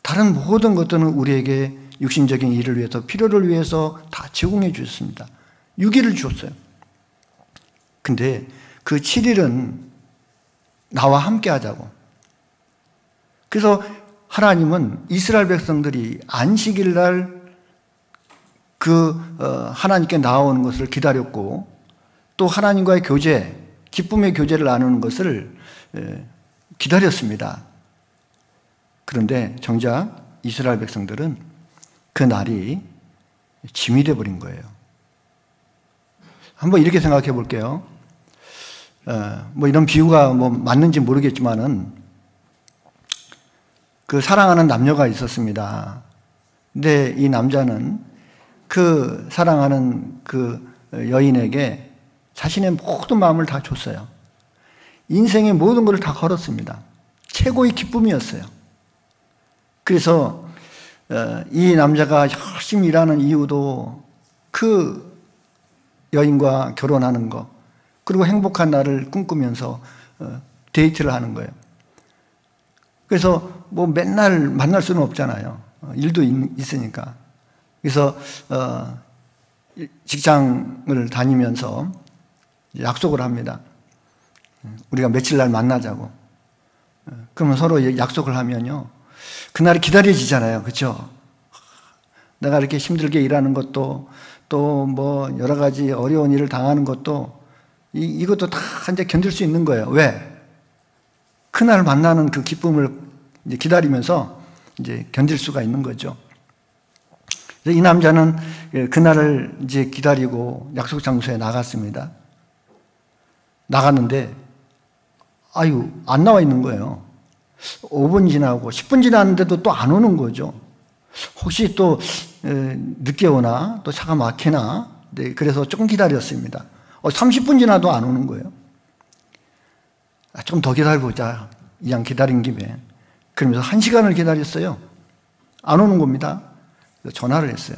다른 모든 것들은 우리에게 육신적인 일을 위해서, 필요를 위해서 다 제공해 주셨습니다. 6일을 주었어요. 근데 그 7일은 나와 함께 하자고. 그래서 하나님은 이스라엘 백성들이 안식일 날 하나님께 나아오는 것을 기다렸고, 또 하나님과의 교제, 기쁨의 교제를 나누는 것을 기다렸습니다. 그런데 정작 이스라엘 백성들은 그 날이 짐이 되어버린 거예요. 한번 이렇게 생각해 볼게요. 뭐 이런 비유가 뭐 맞는지 모르겠지만은 그 사랑하는 남녀가 있었습니다. 근데 이 남자는 그 사랑하는 그 여인에게 자신의 모든 마음을 다 줬어요. 인생의 모든 것을 다 걸었습니다. 최고의 기쁨이었어요. 그래서 이 남자가 열심히 일하는 이유도 그 여인과 결혼하는 거, 그리고 행복한 날을 꿈꾸면서 데이트를 하는 거예요. 그래서 뭐 맨날 만날 수는 없잖아요. 일도 있으니까. 그래서 직장을 다니면서 약속을 합니다. 우리가 며칠 날 만나자고. 그러면 서로 약속을 하면요, 그날이 기다려지잖아요. 그렇죠? 내가 이렇게 힘들게 일하는 것도, 또 뭐 여러 가지 어려운 일을 당하는 것도 이것도 다 이제 견딜 수 있는 거예요. 왜? 그날 만나는 그 기쁨을 이제 기다리면서 이제 견딜 수가 있는 거죠. 그래서 이 남자는 그날을 이제 기다리고 약속 장소에 나갔습니다. 나갔는데 안 나와 있는 거예요. 5분 지나고 10분 지났는데도 또 안 오는 거죠. 혹시 또 늦게 오나, 또 차가 막히나. 네, 그래서 조금 기다렸습니다. 30분 지나도 안 오는 거예요. 좀 더 기다려보자. 이왕 기다린 김에. 그러면서 1시간을 기다렸어요. 안 오는 겁니다. 그래서 전화를 했어요.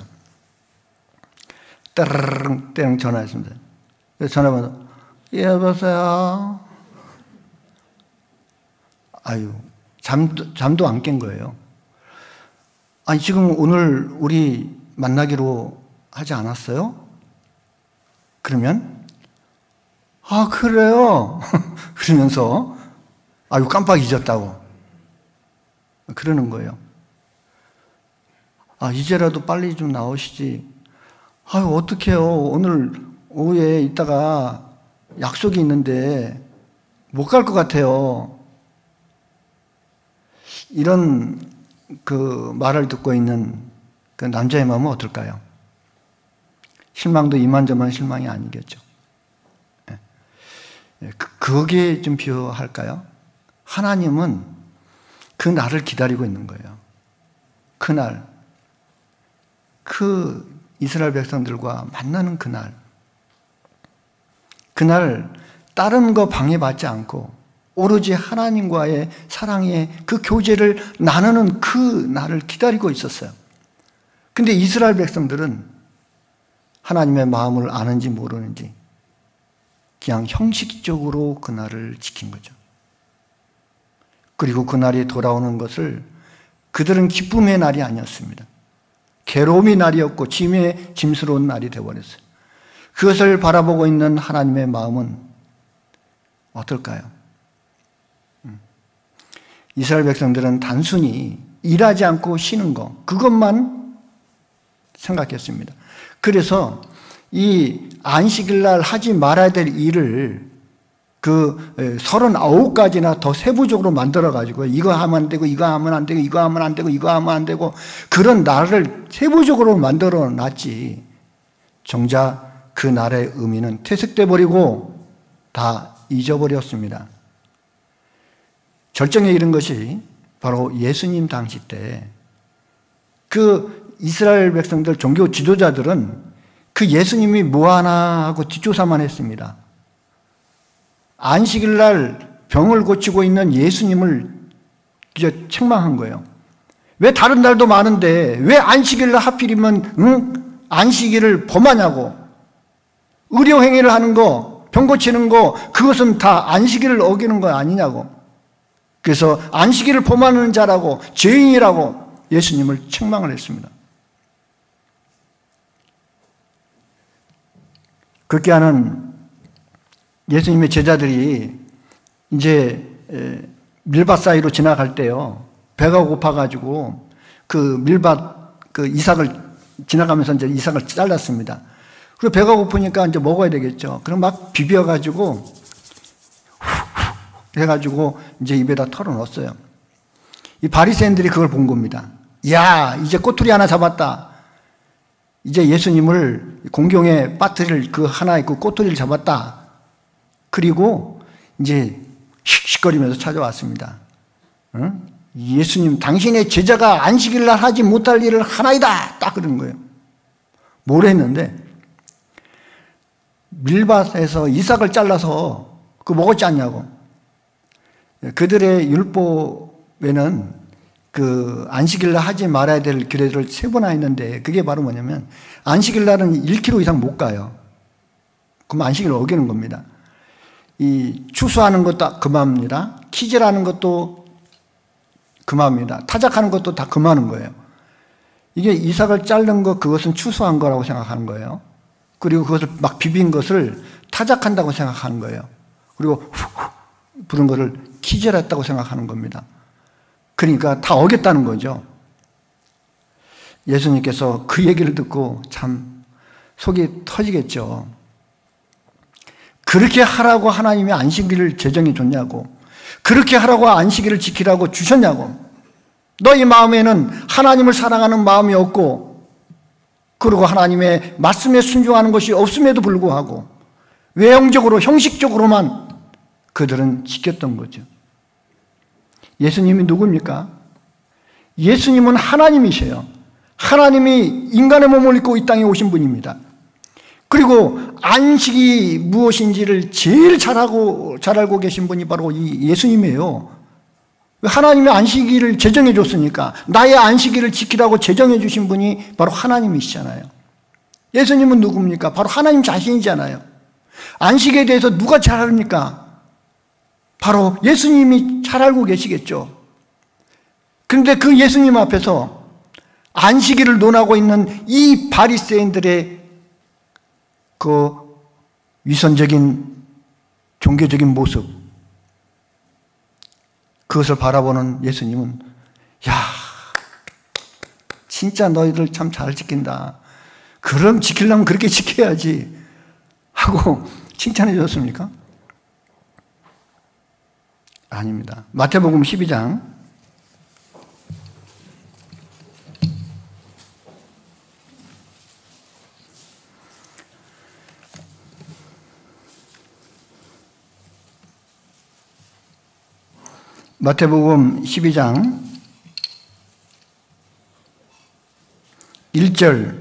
따르릉 땡 전화했습니다. 그래서 전화 받아, 여보세요. 잠도 안 깬 거예요. 지금 오늘 우리 만나기로 하지 않았어요? 그러면 그래요? 그러면서 깜빡 잊었다고 그러는 거예요. 이제라도 빨리 좀 나오시지. 어떡해요. 오늘 오후에 있다가 약속이 있는데 못 갈 것 같아요. 이런 그 말을 듣고 있는 그 남자의 마음은 어떨까요? 실망도 이만저만 실망이 아니겠죠. 거기에 좀 비유할까요? 하나님은 그 그 날을 기다리고 있는 거예요. 그날, 그 이스라엘 백성들과 만나는 그날, 다른 거 방해받지 않고 오로지 하나님과의 사랑의 그 교제를 나누는 그 날을 기다리고 있었어요. 근데 이스라엘 백성들은 하나님의 마음을 아는지 모르는지 그냥 형식적으로 그 날을 지킨 거죠. 그리고 그 날이 돌아오는 것을 그들은 기쁨의 날이 아니었습니다. 괴로움의 날이었고 짐스러운 날이 되어버렸어요. 그것을 바라보고 있는 하나님의 마음은 어떨까요? 이스라엘 백성들은 단순히 일하지 않고 쉬는 것, 그것만 생각했습니다. 그래서 이 안식일날 하지 말아야 될 일을 그 39가지나 더 세부적으로 만들어가지고 이거 하면 안 되고 이거 하면 안 되고 이거 하면 안 되고 이거 하면 안 되고 그런 날을 세부적으로 만들어 놨지, 정작 그 날의 의미는 퇴색돼 버리고 다 잊어버렸습니다. 절정에 이른 것이 바로 예수님 당시 때 그 이스라엘 백성들 종교 지도자들은 그 예수님이 뭐하나 하고 뒷조사만 했습니다. 안식일 날 병을 고치고 있는 예수님을 이제 책망한 거예요. 왜 다른 날도 많은데 왜 안식일 날 하필이면 안식일을 범하냐고. 의료행위를 하는 거, 병 고치는 거, 그것은 다 안식일을 어기는 거 아니냐고. 그래서 안식일을 범하는 자라고, 죄인이라고 예수님을 책망을 했습니다. 그렇게 하는 예수님의 제자들이 이제 밀밭 사이로 지나갈 때요, 배가 고파가지고 그 밀밭 그 이삭을 지나가면서 이제 이삭을 잘랐습니다. 그리고 배가 고프니까 이제 먹어야 되겠죠. 그럼 막 비벼가지고 해가지고 이제 입에다 털어 넣었어요. 이 바리새인들이 그걸 본 겁니다. 야, 이제 꼬투리 하나 잡았다. 이제 예수님을 공경에 빠뜨릴 그 하나의 그 꼬투리를 잡았다. 그리고 이제 씩씩거리면서 찾아왔습니다. 응? 예수님, 당신의 제자가 안식일날 하지 못할 일을 하나이다. 딱 그런 거예요. 뭘 했는데 밀밭에서 이삭을 잘라서 그 먹었지 않냐고. 그들의 율법에는 그 안식일날 하지 말아야 될 규례를 3번 했는데 그게 바로 뭐냐면 안식일날은 1km 이상 못 가요. 그럼 안식일을 어기는 겁니다. 이 추수하는 것도 금합니다. 키질하는 것도 금합니다. 타작하는 것도 다 금하는 거예요. 이게 이삭을 자른 거, 그것은 추수한 거라고 생각하는 거예요. 그리고 그것을 막 비빈 것을 타작한다고 생각하는 거예요. 그리고 훅 부른 것을 키질했다고 생각하는 겁니다. 그러니까 다 어겼다는 거죠. 예수님께서 그 얘기를 듣고 참 속이 터지겠죠. 그렇게 하라고 하나님이 안식일을 제정해 줬냐고. 그렇게 하라고 안식일을 지키라고 주셨냐고. 너희 마음에는 하나님을 사랑하는 마음이 없고, 그리고 하나님의 말씀에 순종하는 것이 없음에도 불구하고 외형적으로 형식적으로만 그들은 지켰던 거죠. 예수님이 누굽니까? 예수님은 하나님이세요. 하나님이 인간의 몸을 입고 이 땅에 오신 분입니다. 그리고 안식이 무엇인지를 제일 잘 알고 계신 분이 바로 이 예수님이에요. 하나님의 안식일을 제정해 줬으니까 나의 안식일을 지키라고 제정해 주신 분이 바로 하나님이시잖아요. 예수님은 누굽니까? 바로 하나님 자신이잖아요. 안식에 대해서 누가 잘 압니까? 바로 예수님이 잘 알고 계시겠죠. 그런데 그 예수님 앞에서 안식일을 논하고 있는 이 바리새인들의 그 위선적인 종교적인 모습, 그것을 바라보는 예수님은 야, 진짜 너희들 참 잘 지킨다. 그럼 지키려면 그렇게 지켜야지 하고 칭찬해 주셨습니까? 아닙니다. 마태복음 12장 마태복음 12장 1절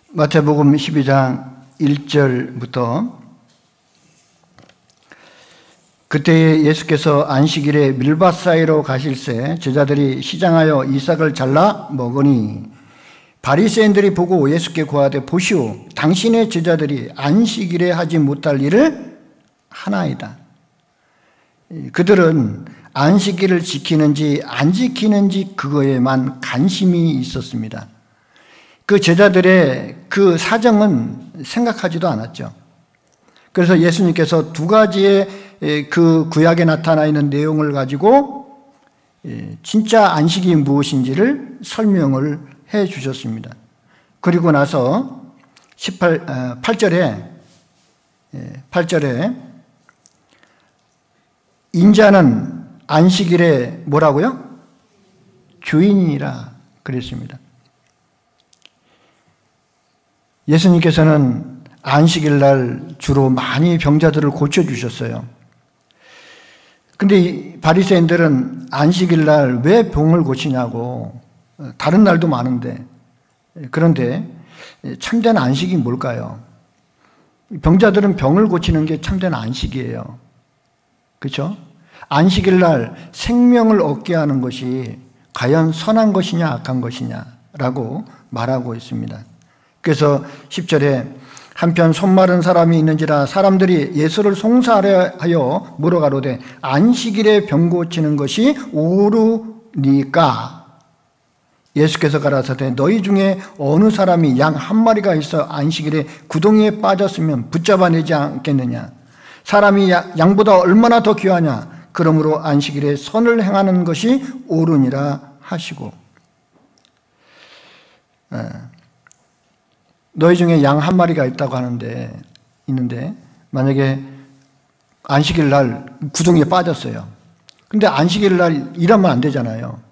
마태복음 12장 1절부터 그때에 예수께서 안식일에 밀밭 사이로 가실새 제자들이 시장하여 이삭을 잘라 먹으니 바리새인들이 보고 예수께 고하되 보시오 당신의 제자들이 안식일에 하지 못할 일을 하나이다. 그들은 안식일을 지키는지 안 지키는지 그거에만 관심이 있었습니다. 그 제자들의 그 사정은 생각하지도 않았죠. 그래서 예수님께서 두 가지의 그 구약에 나타나 있는 내용을 가지고 진짜 안식이 무엇인지를 설명을 해 주셨습니다. 그리고 나서 8절에 인자는 안식일에 뭐라고요? 주인이라 그랬습니다. 예수님께서는 안식일 날 주로 많이 병자들을 고쳐주셨어요. 근데 바리새인들은 안식일 날 왜 병을 고치냐고, 다른 날도 많은데, 그런데 참된 안식이 뭘까요? 병자들은 병을 고치는 게 참된 안식이에요. 그렇죠? 안식일 날 생명을 얻게 하는 것이 과연 선한 것이냐 악한 것이냐라고 말하고 있습니다. 그래서 10절에 한편 손 마른 사람이 있는지라 사람들이 예수를 송사하여 물어가로되 안식일에 병 고치는 것이 옳으니까 예수께서 가라사대 너희 중에 어느 사람이 양 한 마리가 있어 안식일에 구덩이에 빠졌으면 붙잡아내지 않겠느냐. 사람이 양보다 얼마나 더 귀하냐. 그러므로 안식일에 선을 행하는 것이 옳으니라 하시고, 너희 중에 양 한 마리가 있다고 있는데 만약에 안식일 날 구덩이에 빠졌어요. 근데 안식일 날 일하면 안 되잖아요.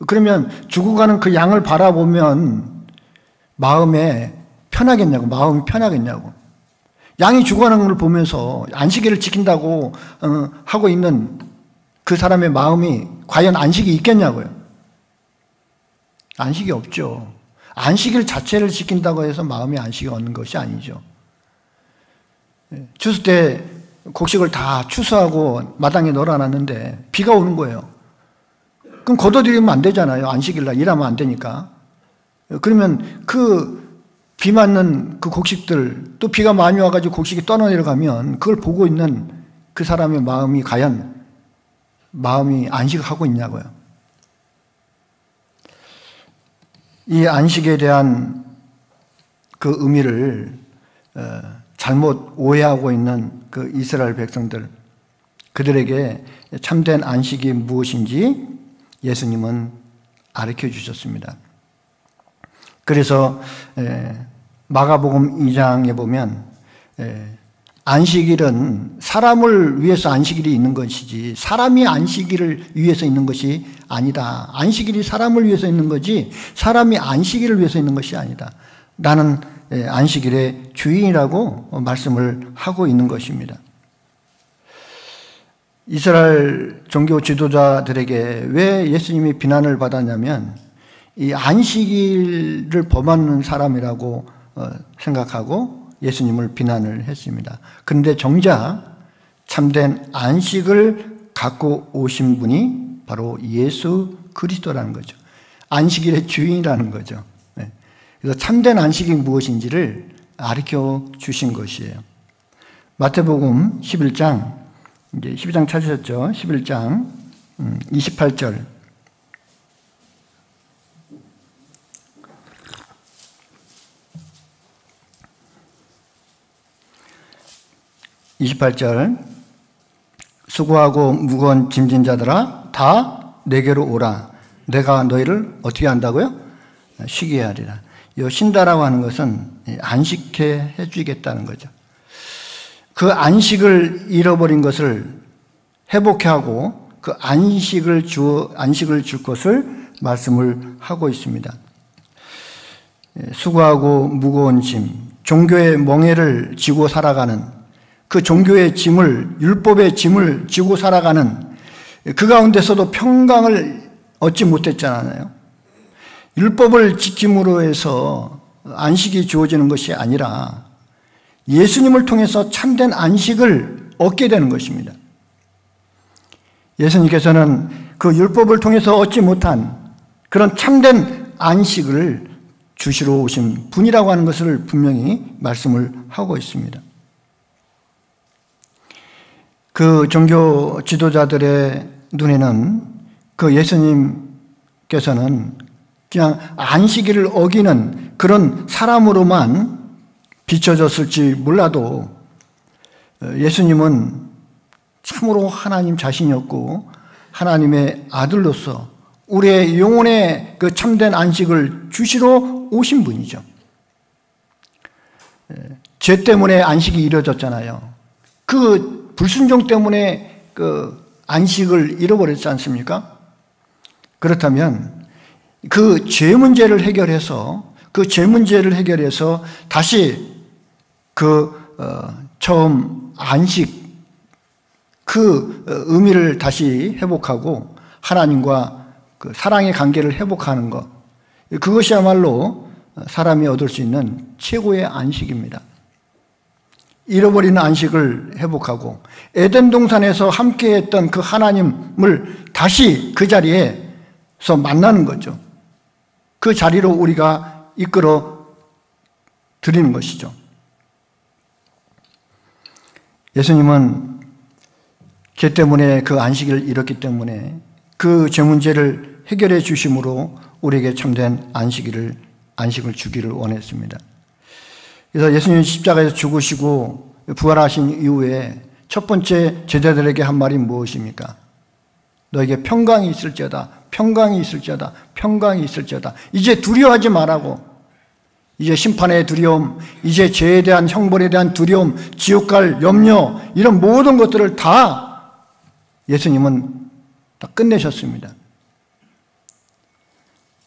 그러면 죽어가는 그 양을 바라보면 마음이 편하겠냐고. 양이 죽어가는 걸 보면서 안식일을 지킨다고 하고 있는 그 사람의 마음이 과연 안식이 있겠냐고요. 안식이 없죠. 안식일 자체를 지킨다고 해서 마음이 안식이 얻는 것이 아니죠. 추수 때 곡식을 다 추수하고 마당에 널어놨는데 비가 오는 거예요. 그럼 걷어들이면 안 되잖아요. 안식일 날 일하면 안 되니까. 그러면 그 비 맞는 그 곡식들, 또 비가 많이 와가지고 곡식이 떠내려가면 그걸 보고 있는 그 사람의 마음이 과연 마음이 안식하고 있냐고요. 이 안식에 대한 그 의미를 잘못 오해하고 있는 그 이스라엘 백성들, 그들에게 참된 안식이 무엇인지 예수님은 가르쳐 주셨습니다. 그래서 마가복음 2장에 보면 안식일은 사람을 위해서 안식일이 있는 것이지 사람이 안식일을 위해서 있는 것이 아니다. 안식일이 사람을 위해서 있는 거지 사람이 안식일을 위해서 있는 것이 아니다. 나는 안식일의 주인이라고 말씀을 하고 있는 것입니다. 이스라엘 종교 지도자들에게 왜 예수님이 비난을 받았냐면 이 안식일을 범하는 사람이라고 생각하고 예수님을 비난을 했습니다. 그런데 정작 참된 안식을 갖고 오신 분이 바로 예수 그리스도라는 거죠. 안식일의 주인이라는 거죠. 그래서 참된 안식이 무엇인지를 가르쳐 주신 것이에요. 마태복음 11장, 이제 12장 찾으셨죠? 11장 28절. 28절 수고하고 무거운 짐진 자들아 다 내게로 오라. 내가 너희를 어떻게 한다고요? 쉬게 하리라. 이 쉰다라고 하는 것은 안식해 해주겠다는 거죠. 그 안식을 잃어버린 것을 회복해 하고 그 안식을 줄 것을 말씀을 하고 있습니다. 수고하고 무거운 짐, 종교의 멍에를 지고 살아가는 그 종교의 짐을, 율법의 짐을 지고 살아가는 그 가운데서도 평강을 얻지 못했잖아요. 율법을 지킴으로 해서 안식이 주어지는 것이 아니라 예수님을 통해서 참된 안식을 얻게 되는 것입니다. 예수님께서는 그 율법을 통해서 얻지 못한 그런 참된 안식을 주시러 오신 분이라고 하는 것을 분명히 말씀을 하고 있습니다. 그 종교 지도자들의 눈에는 그 예수님께서는 그냥 안식일을 어기는 그런 사람으로만 비춰졌을지 몰라도 예수님은 참으로 하나님 자신이었고 하나님의 아들로서 우리의 영혼의 그 참된 안식을 주시러 오신 분이죠. 죄 때문에 안식이 이루어졌잖아요. 그 불순종 때문에 그 안식을 잃어버렸지 않습니까? 그렇다면 그 죄 문제를 해결해서 다시 처음 안식 그 의미를 다시 회복하고 하나님과 그 사랑의 관계를 회복하는 것, 그것이야말로 사람이 얻을 수 있는 최고의 안식입니다. 잃어버린 안식을 회복하고 에덴 동산에서 함께했던 그 하나님을 다시 그 자리에서 만나는 거죠. 그 자리로 우리가 이끌어 드리는 것이죠. 예수님은 죄 때문에 그 안식을 잃었기 때문에 그 죄 문제를 해결해 주심으로 우리에게 참된 안식을 주기를 원했습니다. 그래서 예수님이 십자가에서 죽으시고 부활하신 이후에 첫 번째 제자들에게 한 말이 무엇입니까? 너에게 평강이 있을지어다, 평강이 있을지어다, 평강이 있을지어다. 이제 두려워하지 말라고. 이제 심판의 두려움, 이제 죄에 대한 형벌에 대한 두려움, 지옥 갈 염려, 이런 모든 것들을 다 예수님은 다 끝내셨습니다.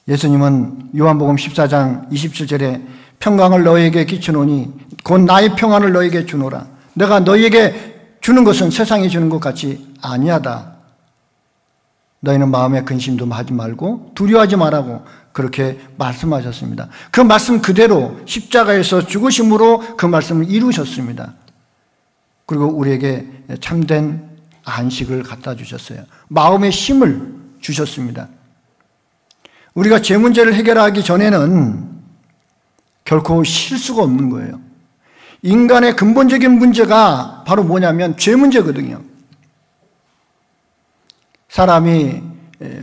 예수님은 요한복음 14장 27절에 평강을 너희에게 끼치노니 곧 나의 평안을 너희에게 주노라. 내가 너희에게 주는 것은 세상이 주는 것 같이 아니하다. 너희는 마음에 근심도 하지 말고 두려워하지 말라고 그렇게 말씀하셨습니다. 그 말씀 그대로 십자가에서 죽으심으로 그 말씀을 이루셨습니다. 그리고 우리에게 참된 안식을 갖다 주셨어요. 마음의 힘을 주셨습니다. 우리가 죄 문제를 해결하기 전에는 결코 쉴 수가 없는 거예요. 인간의 근본적인 문제가 바로 뭐냐면 죄 문제거든요. 사람이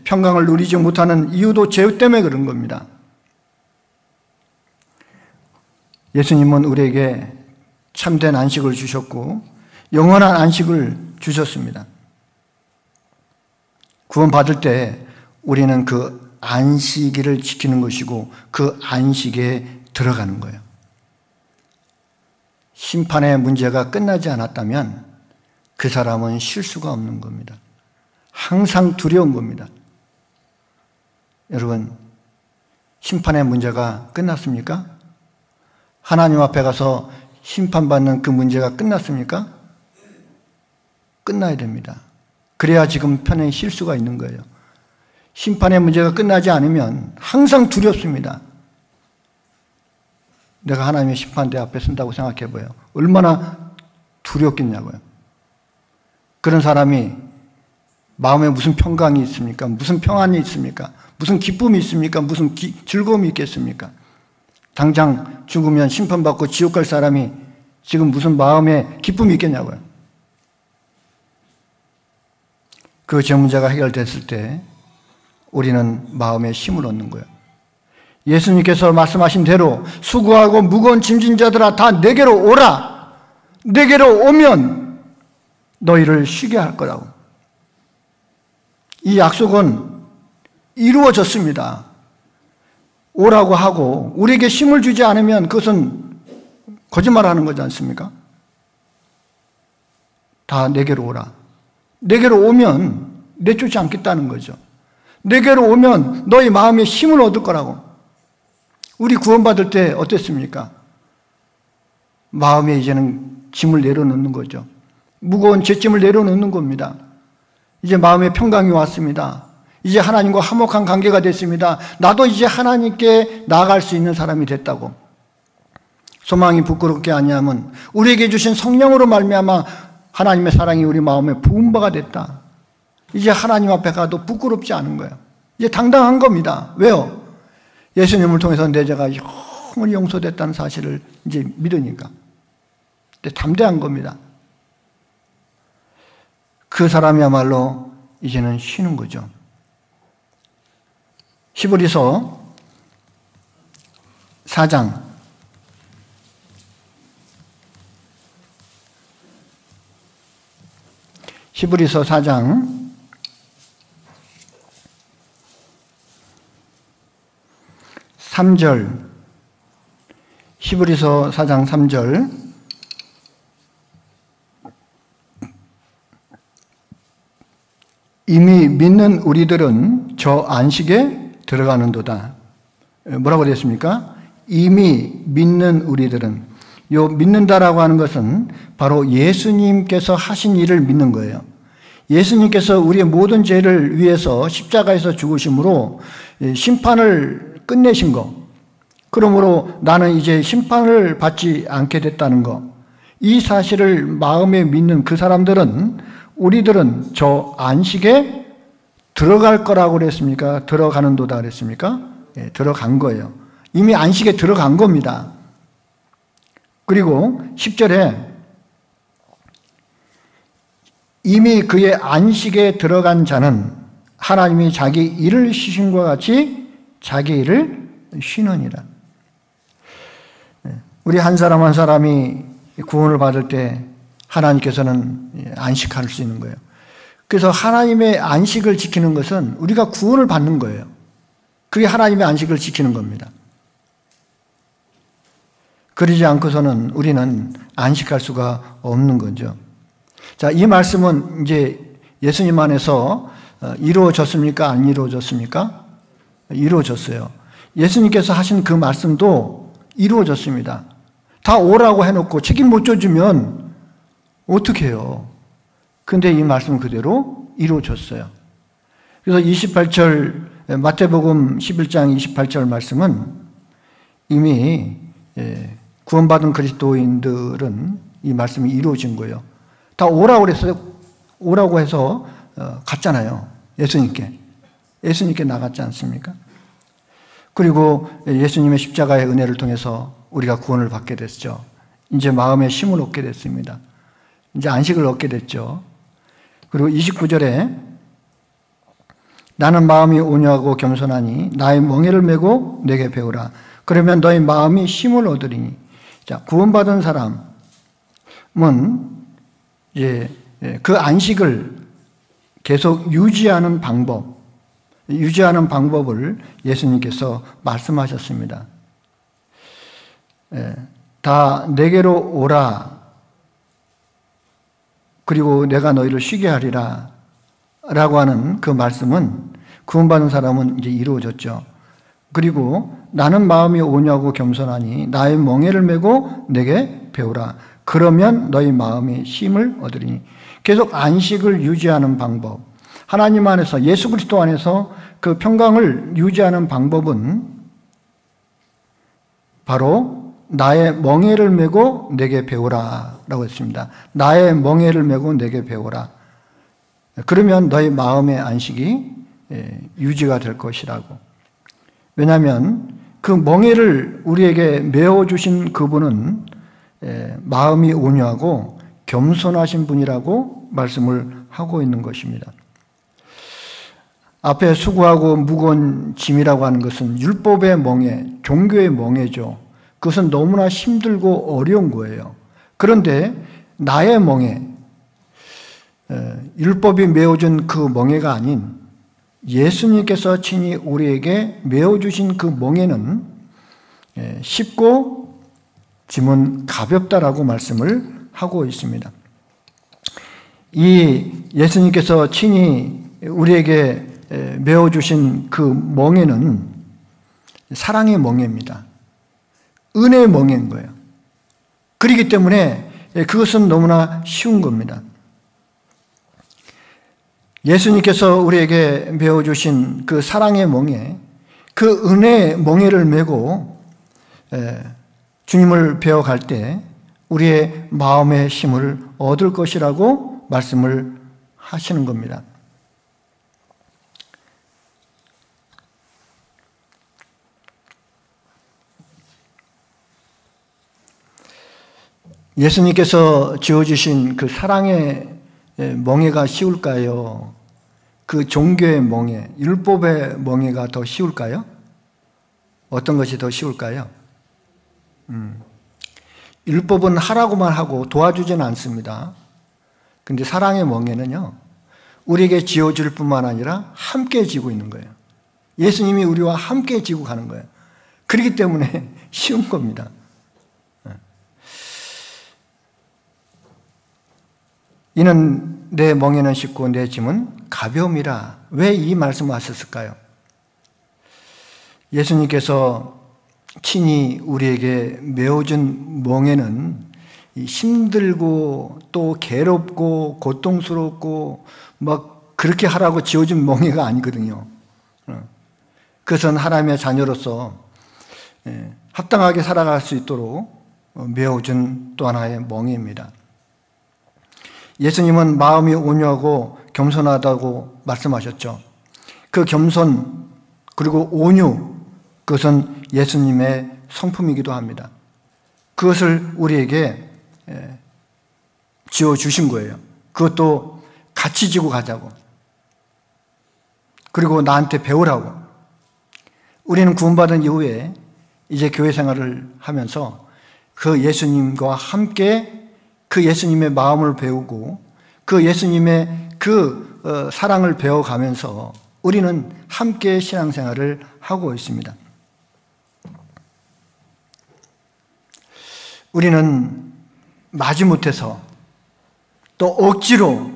평강을 누리지 못하는 이유도 죄 때문에 그런 겁니다. 예수님은 우리에게 참된 안식을 주셨고 영원한 안식을 주셨습니다. 구원받을 때 우리는 그 안식일을 지키는 것이고 그 안식에 들어가는 거예요. 심판의 문제가 끝나지 않았다면 그 사람은 쉴 수가 없는 겁니다. 항상 두려운 겁니다. 여러분, 심판의 문제가 끝났습니까? 하나님 앞에 가서 심판받는 그 문제가 끝났습니까? 끝나야 됩니다. 그래야 지금 편히 쉴 수가 있는 거예요. 심판의 문제가 끝나지 않으면 항상 두렵습니다. 내가 하나님의 심판대 앞에 선다고 생각해 봐요. 얼마나 두렵겠냐고요. 그런 사람이 마음에 무슨 평강이 있습니까? 무슨 평안이 있습니까? 무슨 기쁨이 있습니까? 무슨 즐거움이 있겠습니까? 당장 죽으면 심판받고 지옥 갈 사람이 지금 무슨 마음에 기쁨이 있겠냐고요. 그 죄 문제가 해결됐을 때 우리는 마음에 힘을 얻는 거예요. 예수님께서 말씀하신 대로 수고하고 무거운 짐진 자들아 다 내게로 오라. 내게로 오면 너희를 쉬게 할 거라고. 이 약속은 이루어졌습니다. 오라고 하고 우리에게 힘을 주지 않으면 그것은 거짓말하는 거지 않습니까? 다 내게로 오라. 내게로 오면 내쫓지 않겠다는 거죠. 내게로 오면 너희 마음에 힘을 얻을 거라고. 우리 구원받을 때 어땠습니까? 마음에 이제는 짐을 내려놓는 거죠. 무거운 죄짐을 내려놓는 겁니다. 이제 마음의 평강이 왔습니다. 이제 하나님과 화목한 관계가 됐습니다. 나도 이제 하나님께 나아갈 수 있는 사람이 됐다고. 소망이 부끄럽게 아니하면 우리에게 주신 성령으로 말미암아 하나님의 사랑이 우리 마음에 부은 바가 됐다. 이제 하나님 앞에 가도 부끄럽지 않은 거예요. 이제 당당한 겁니다. 왜요? 예수님을 통해서 내 죄가 영원히 용서됐다는 사실을 이제 믿으니까. 담대한 겁니다. 그 사람이야말로 이제는 쉬는 거죠. 히브리서 4장 3절 히브리서 4장 3절 이미 믿는 우리들은 저 안식에 들어가는도다. 뭐라고 됐습니까? 이미 믿는 우리들은. 요 믿는다라고 하는 것은 바로 예수님께서 하신 일을 믿는 거예요. 예수님께서 우리의 모든 죄를 위해서 십자가에서 죽으심으로 심판을 끝내신 것, 그러므로 나는 이제 심판을 받지 않게 됐다는 것, 이 사실을 마음에 믿는 그 사람들은, 우리들은 저 안식에 들어갈 거라고 그랬습니까? 들어가는도다 그랬습니까? 예, 들어간 거예요. 이미 안식에 들어간 겁니다. 그리고 10절에 이미 그의 안식에 들어간 자는 하나님이 자기 일을 쉬심과 같이 자기 일을 쉬느니라. 우리 한 사람 한 사람이 구원을 받을 때 하나님께서는 안식할 수 있는 거예요. 그래서 하나님의 안식을 지키는 것은 우리가 구원을 받는 거예요. 그게 하나님의 안식을 지키는 겁니다. 그러지 않고서는 우리는 안식할 수가 없는 거죠. 자, 이 말씀은 이제 예수님 안에서 이루어졌습니까? 안 이루어졌습니까? 이루어졌어요. 예수님께서 하신 그 말씀도 이루어졌습니다. 다 오라고 해놓고 책임 못 져주면 어떻게 해요? 근데 이 말씀 그대로 이루어졌어요. 그래서 28절, 마태복음 11장 28절 말씀은 이미 구원받은 그리스도인들은 이 말씀이 이루어진 거예요. 다 오라고 그랬어요. 오라고 해서 갔잖아요. 예수님께 나갔지 않습니까? 그리고 예수님의 십자가의 은혜를 통해서 우리가 구원을 받게 됐죠. 이제 마음의 쉼을 얻게 됐습니다. 이제 안식을 얻게 됐죠. 그리고 29절에 나는 마음이 온유하고 겸손하니 나의 멍에를 메고 내게 배우라. 그러면 너희 마음이 쉼을 얻으리니. 자, 구원받은 사람은 이제 그 안식을 계속 유지하는 방법을 예수님께서 말씀하셨습니다. 다 내게로 오라. 그리고 내가 너희를 쉬게 하리라. 라고 하는 그 말씀은 구원받은 사람은 이제 이루어졌죠. 그리고 나는 마음이 온유하고 겸손하니 나의 멍에를 메고 내게 배우라. 그러면 너희 마음이 쉼을 얻으리니. 계속 안식을 유지하는 방법. 하나님 안에서, 예수 그리스도 안에서 그 평강을 유지하는 방법은 바로 나의 멍에를 메고 내게 배우라 라고 했습니다. 나의 멍에를 메고 내게 배우라. 그러면 너희 마음의 안식이 유지가 될 것이라고. 왜냐하면 그 멍에를 우리에게 메어주신 그분은 마음이 온유하고 겸손하신 분이라고 말씀을 하고 있는 것입니다. 앞에 수고하고 무거운 짐이라고 하는 것은 율법의 멍에, 종교의 멍에죠. 그것은 너무나 힘들고 어려운 거예요. 그런데 나의 멍에, 율법이 메어준 그 멍에가 아닌 예수님께서 친히 우리에게 메어주신 그 멍에는 쉽고 짐은 가볍다라고 말씀을 하고 있습니다. 이 예수님께서 친히 우리에게 메어주신 그 멍에는 사랑의 멍에입니다. 은혜의 멍에인 거예요. 그렇기 때문에 그것은 너무나 쉬운 겁니다. 예수님께서 우리에게 배워주신 그 사랑의 멍에, 그 은혜의 멍에를 메고 주님을 배워갈 때 우리의 마음의 힘을 얻을 것이라고 말씀을 하시는 겁니다. 예수님께서 지어주신 그 사랑의 멍에가 쉬울까요? 그 종교의 멍에, 율법의 멍에가 더 쉬울까요? 어떤 것이 더 쉬울까요? 율법은 하라고만 하고 도와주지는 않습니다. 근데 사랑의 멍에는요, 우리에게 지어줄 뿐만 아니라 함께 지고 있는 거예요. 예수님이 우리와 함께 지고 가는 거예요. 그렇기 때문에 쉬운 겁니다. 이는 내 멍에는 쉽고 내 짐은 가벼움이라. 왜 이 말씀을 하셨을까요? 예수님께서 친히 우리에게 메워준 멍에는 힘들고 또 괴롭고 고통스럽고 막 그렇게 하라고 지어준 멍에가 아니거든요. 그것은 하나님의 자녀로서 합당하게 살아갈 수 있도록 메워준 또 하나의 멍에입니다. 예수님은 마음이 온유하고 겸손하다고 말씀하셨죠. 그 겸손 그리고 온유, 그것은 예수님의 성품이기도 합니다. 그것을 우리에게 지어주신 거예요. 그것도 같이 지고 가자고. 그리고 나한테 배우라고. 우리는 구원받은 이후에 이제 교회 생활을 하면서 그 예수님과 함께 그 예수님의 마음을 배우고 그 예수님의 그 사랑을 배워가면서 우리는 함께 신앙생활을 하고 있습니다. 우리는 마지못해서 또 억지로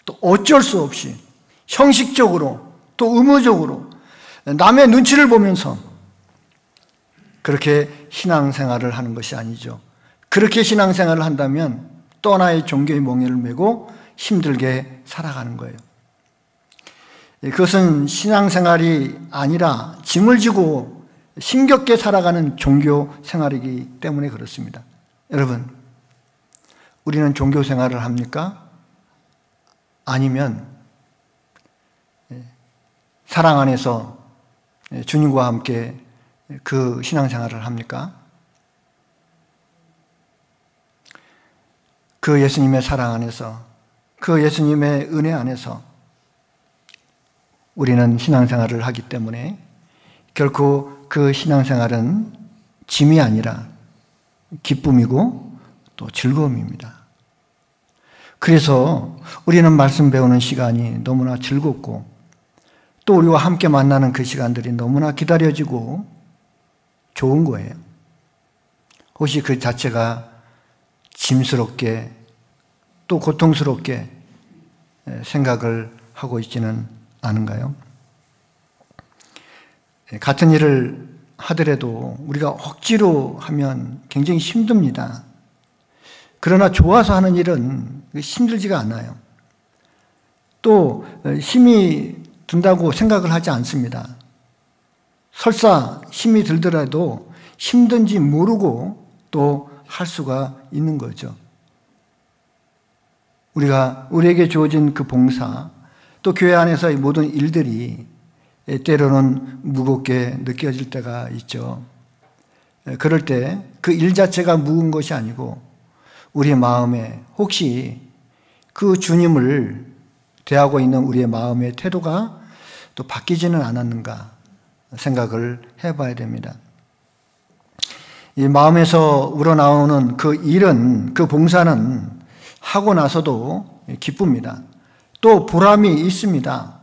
또 어쩔 수 없이 형식적으로 또 의무적으로 남의 눈치를 보면서 그렇게 신앙생활을 하는 것이 아니죠. 그렇게 신앙생활을 한다면 또 하나의 종교의 멍에를 메고 힘들게 살아가는 거예요. 그것은 신앙생활이 아니라 짐을 지고 힘겹게 살아가는 종교생활이기 때문에 그렇습니다. 여러분, 우리는 종교생활을 합니까? 아니면 사랑 안에서 주님과 함께 그 신앙생활을 합니까? 그 예수님의 사랑 안에서, 그 예수님의 은혜 안에서 우리는 신앙생활을 하기 때문에 결코 그 신앙생활은 짐이 아니라 기쁨이고 또 즐거움입니다. 그래서 우리는 말씀 배우는 시간이 너무나 즐겁고 또 우리와 함께 만나는 그 시간들이 너무나 기다려지고 좋은 거예요. 혹시 그 자체가 짐스럽게 또 고통스럽게 생각을 하고 있지는 않은가요? 같은 일을 하더라도 우리가 억지로 하면 굉장히 힘듭니다. 그러나 좋아서 하는 일은 힘들지가 않아요. 또 힘이 든다고 생각을 하지 않습니다. 설사 힘이 들더라도 힘든지 모르고 또 할 수가 있는 거죠. 우리에게 주어진 그 봉사, 또 교회 안에서의 모든 일들이 때로는 무겁게 느껴질 때가 있죠. 그럴 때 그 일 자체가 무거운 것이 아니고 우리의 마음에 혹시 그 주님을 대하고 있는 우리의 마음의 태도가 또 바뀌지는 않았는가 생각을 해봐야 됩니다. 이 마음에서 우러나오는 그 일은, 그 봉사는 하고 나서도 기쁩니다. 또 보람이 있습니다.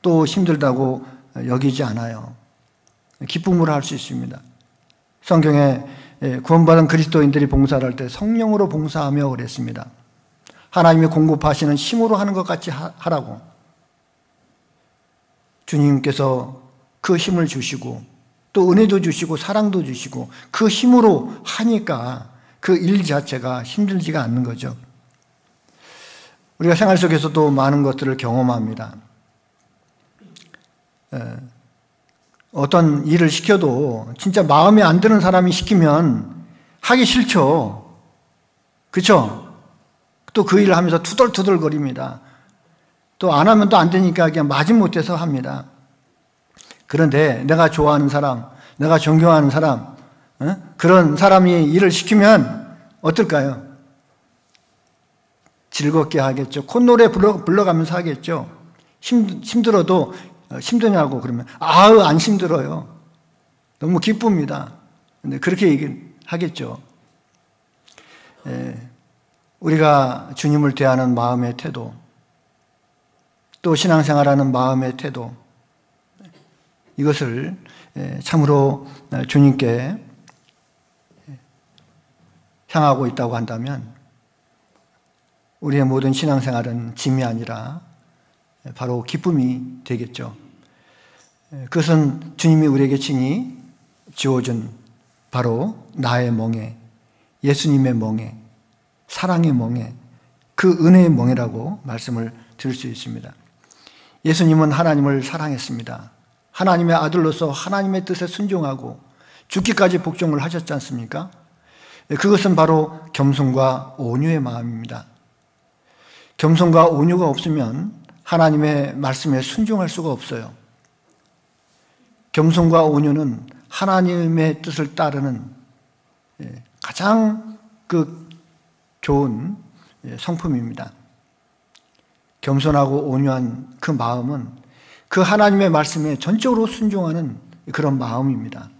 또 힘들다고 여기지 않아요. 기쁨으로 할 수 있습니다. 성경에 구원받은 그리스도인들이 봉사를 할 때 성령으로 봉사하며 그랬습니다. 하나님이 공급하시는 힘으로 하는 것 같이 하라고. 주님께서 그 힘을 주시고 또 은혜도 주시고 사랑도 주시고 그 힘으로 하니까 그 일 자체가 힘들지가 않는 거죠. 우리가 생활 속에서도 많은 것들을 경험합니다. 어떤 일을 시켜도 진짜 마음에 안 드는 사람이 시키면 하기 싫죠. 그렇죠? 또 그 일을 하면서 투덜투덜거립니다. 또 안 하면 또 안 되니까 그냥 마지못해서 합니다. 그런데 내가 좋아하는 사람, 내가 존경하는 사람, 그런 사람이 일을 시키면 어떨까요? 즐겁게 하겠죠. 콧노래 불러가면서 하겠죠. 힘들어도 힘드냐고 그러면 아우 안 힘들어요. 너무 기쁩니다. 근데 그렇게 하겠죠. 우리가 주님을 대하는 마음의 태도, 또 신앙생활하는 마음의 태도, 이것을 참으로 주님께 향하고 있다고 한다면 우리의 모든 신앙생활은 짐이 아니라 바로 기쁨이 되겠죠. 그것은 주님이 우리에게 친히 지어준 바로 나의 멍에, 예수님의 멍에, 사랑의 멍에, 그 은혜의 멍에라고 말씀을 드릴 수 있습니다. 예수님은 하나님을 사랑했습니다. 하나님의 아들로서 하나님의 뜻에 순종하고 죽기까지 복종을 하셨지 않습니까? 그것은 바로 겸손과 온유의 마음입니다. 겸손과 온유가 없으면 하나님의 말씀에 순종할 수가 없어요. 겸손과 온유는 하나님의 뜻을 따르는 가장 좋은 성품입니다. 겸손하고 온유한 그 마음은 그 하나님의 말씀에 전적으로 순종하는 그런 마음입니다.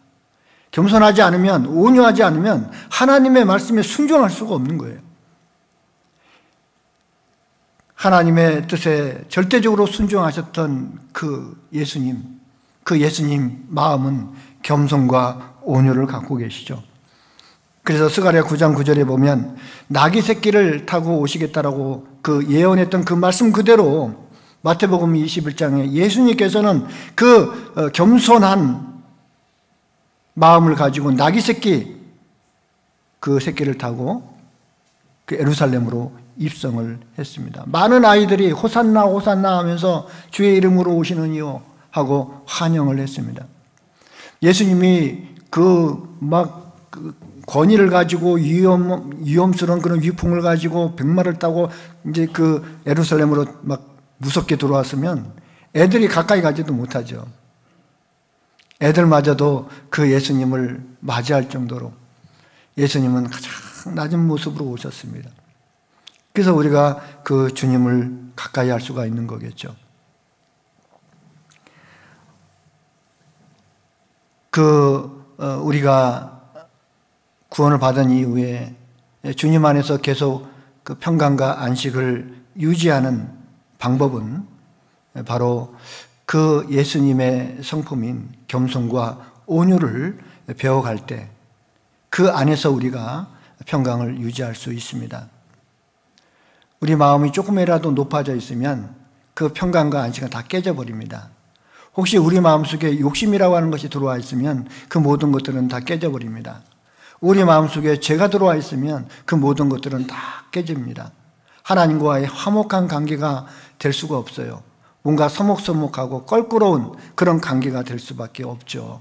겸손하지 않으면, 온유하지 않으면 하나님의 말씀에 순종할 수가 없는 거예요. 하나님의 뜻에 절대적으로 순종하셨던 그 예수님 마음은 겸손과 온유를 갖고 계시죠. 그래서 스가랴 9장 9절에 보면 나귀 새끼를 타고 오시겠다라고 그 예언했던 그 말씀 그대로 마태복음 21장에 예수님께서는 그 겸손한 마음을 가지고 나귀 새끼, 그 새끼를 타고 그 예루살렘으로 입성을 했습니다. 많은 아이들이 호산나 호산나 하면서 주의 이름으로 오시느니요 하고 환영을 했습니다. 예수님이 권위를 가지고 위험스러운 그런 위풍을 가지고 백마를 타고 이제 그 예루살렘으로 막 무섭게 들어왔으면 애들이 가까이 가지도 못하죠. 애들마저도 그 예수님을 맞이할 정도로 예수님은 가장 낮은 모습으로 오셨습니다. 그래서 우리가 그 주님을 가까이 할 수가 있는 거겠죠. 우리가 구원을 받은 이후에 주님 안에서 계속 그 평강과 안식을 유지하는 방법은 바로 그 예수님의 성품인 겸손과 온유를 배워갈 때 그 안에서 우리가 평강을 유지할 수 있습니다. 우리 마음이 조금이라도 높아져 있으면 그 평강과 안식은 다 깨져버립니다. 혹시 우리 마음속에 욕심이라고 하는 것이 들어와 있으면 그 모든 것들은 다 깨져버립니다. 우리 마음속에 죄가 들어와 있으면 그 모든 것들은 다 깨집니다. 하나님과의 화목한 관계가 될 수가 없어요. 뭔가 서먹서먹하고 껄끄러운 그런 관계가 될 수밖에 없죠.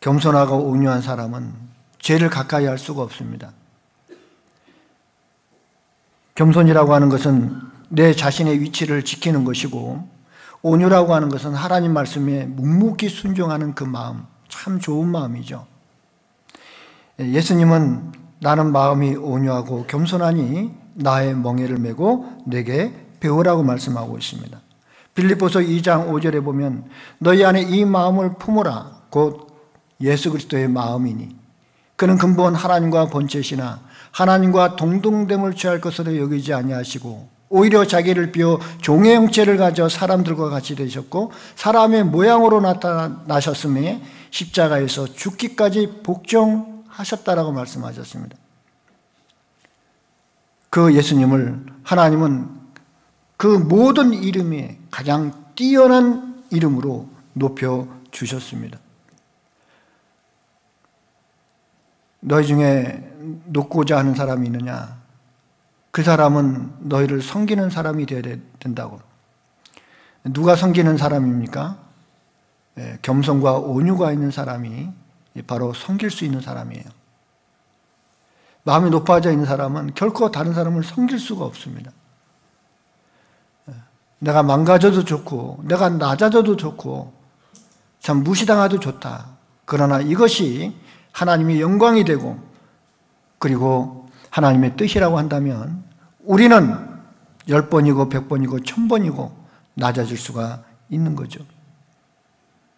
겸손하고 온유한 사람은 죄를 가까이 할 수가 없습니다. 겸손이라고 하는 것은 내 자신의 위치를 지키는 것이고, 온유라고 하는 것은 하나님 말씀에 묵묵히 순종하는 그 마음, 참 좋은 마음이죠. 예수님은 나는 마음이 온유하고 겸손하니 나의 멍에를 메고 내게 배우라고 말씀하고 있습니다. 빌립보서 2장 5절에 보면 너희 안에 이 마음을 품으라 곧 예수 그리스도의 마음이니 그는 근본 하나님과 본체시나 하나님과 동등됨을 취할 것으로 여기지 아니하시고 오히려 자기를 비워 종의 형체를 가져 사람들과 같이 되셨고 사람의 모양으로 나타나셨음에 십자가에서 죽기까지 복종하셨다라고 말씀하셨습니다. 그 예수님을 하나님은 그 모든 이름에 가장 뛰어난 이름으로 높여주셨습니다. 너희 중에 높고자 하는 사람이 있느냐? 그 사람은 너희를 섬기는 사람이 되어야 된다고. 누가 섬기는 사람입니까? 겸손과 온유가 있는 사람이 바로 섬길 수 있는 사람이에요. 마음이 높아져 있는 사람은 결코 다른 사람을 섬길 수가 없습니다. 내가 망가져도 좋고 내가 낮아져도 좋고 참 무시당해도 좋다. 그러나 이것이 하나님의 영광이 되고 그리고 하나님의 뜻이라고 한다면 우리는 10번이고 100번이고 1000번이고 낮아질 수가 있는 거죠.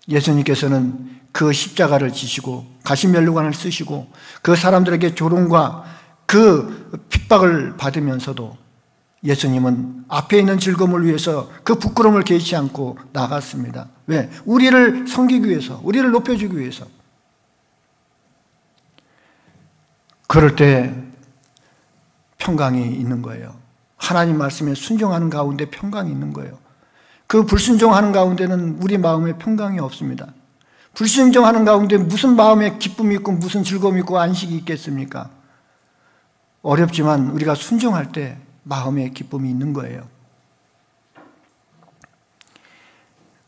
예수님께서는 그 십자가를 지시고 가시면류관을 쓰시고 그 사람들에게 조롱과 그 핍박을 받으면서도 예수님은 앞에 있는 즐거움을 위해서 그 부끄러움을 개의치 않고 나갔습니다. 왜? 우리를 섬기기 위해서, 우리를 높여주기 위해서. 그럴 때 평강이 있는 거예요. 하나님 말씀에 순종하는 가운데 평강이 있는 거예요. 그 불순종하는 가운데는 우리 마음에 평강이 없습니다. 불순종하는 가운데 무슨 마음에 기쁨이 있고 무슨 즐거움이 있고 안식이 있겠습니까? 어렵지만 우리가 순종할 때 마음에 기쁨이 있는 거예요.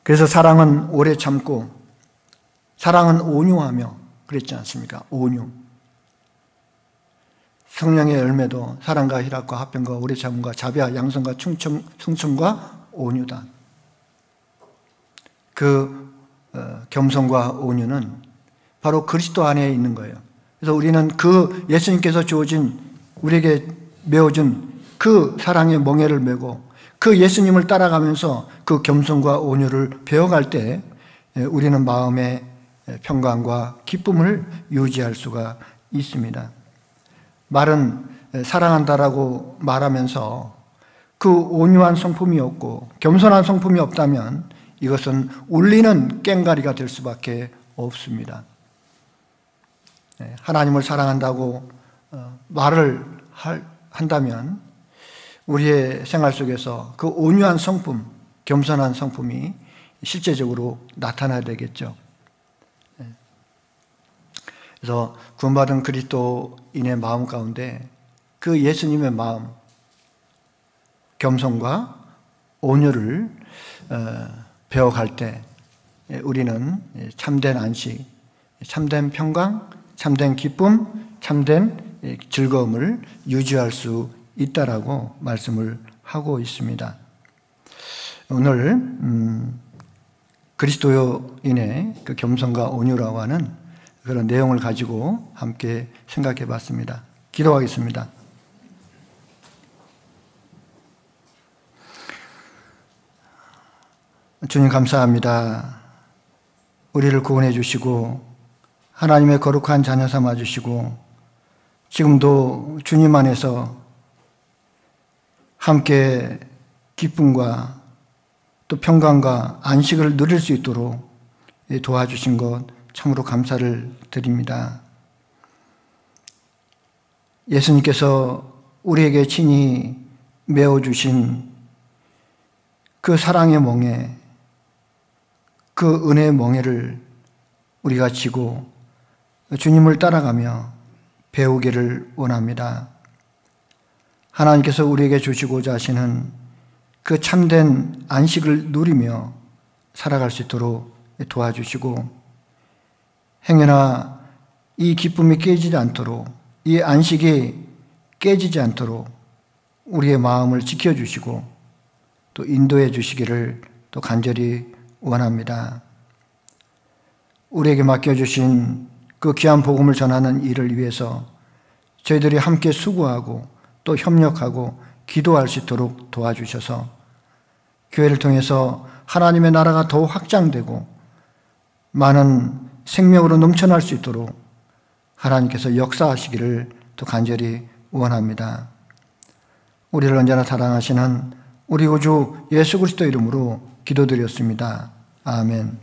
그래서 사랑은 오래 참고 사랑은 온유하며 그랬지 않습니까? 온유. 성령의 열매도 사랑과 희락과 화평과 오래 참음과 자비와 양선과 충성과 온유다. 그 겸손과 온유는 바로 그리스도 안에 있는 거예요. 그래서 우리는 그 예수님께서 주어진 우리에게 메어준 그 사랑의 멍에를 메고 그 예수님을 따라가면서 그 겸손과 온유를 배워갈 때 우리는 마음의 평강과 기쁨을 유지할 수가 있습니다. 말은 사랑한다라고 말하면서 그 온유한 성품이 없고 겸손한 성품이 없다면 이것은 울리는 꽹가리가 될 수밖에 없습니다. 하나님을 사랑한다고 말을 한다면 우리의 생활 속에서 그 온유한 성품, 겸손한 성품이 실제적으로 나타나야 되겠죠. 그래서 구원받은 그리스도인의 마음 가운데 그 예수님의 마음, 겸손과 온유를 배워갈 때 우리는 참된 안식, 참된 평강, 참된 기쁨, 참된 즐거움을 유지할 수 있다라고 말씀을 하고 있습니다. 오늘 그리스도인의 그 겸손과 온유라고 하는 그런 내용을 가지고 함께 생각해 봤습니다. 기도하겠습니다. 주님 감사합니다. 우리를 구원해 주시고 하나님의 거룩한 자녀 삼아 주시고 지금도 주님 안에서 함께 기쁨과 또 평강과 안식을 누릴 수 있도록 도와주신 것 참으로 감사를 드립니다. 예수님께서 우리에게 친히 메어주신 그 사랑의 멍에, 그 은혜의 멍에를 우리가 지고 주님을 따라가며 배우기를 원합니다. 하나님께서 우리에게 주시고자 하시는 그 참된 안식을 누리며 살아갈 수 있도록 도와주시고 행여나 이 기쁨이 깨지지 않도록, 이 안식이 깨지지 않도록 우리의 마음을 지켜주시고 또 인도해 주시기를 또 간절히 원합니다. 우리에게 맡겨주신 그 귀한 복음을 전하는 일을 위해서 저희들이 함께 수고하고 또 협력하고 기도할 수 있도록 도와주셔서 교회를 통해서 하나님의 나라가 더 확장되고 많은 생명으로 넘쳐날 수 있도록 하나님께서 역사하시기를 또 간절히 원합니다. 우리를 언제나 사랑하시는 우리 구주 예수 그리스도 이름으로 기도드렸습니다. 아멘.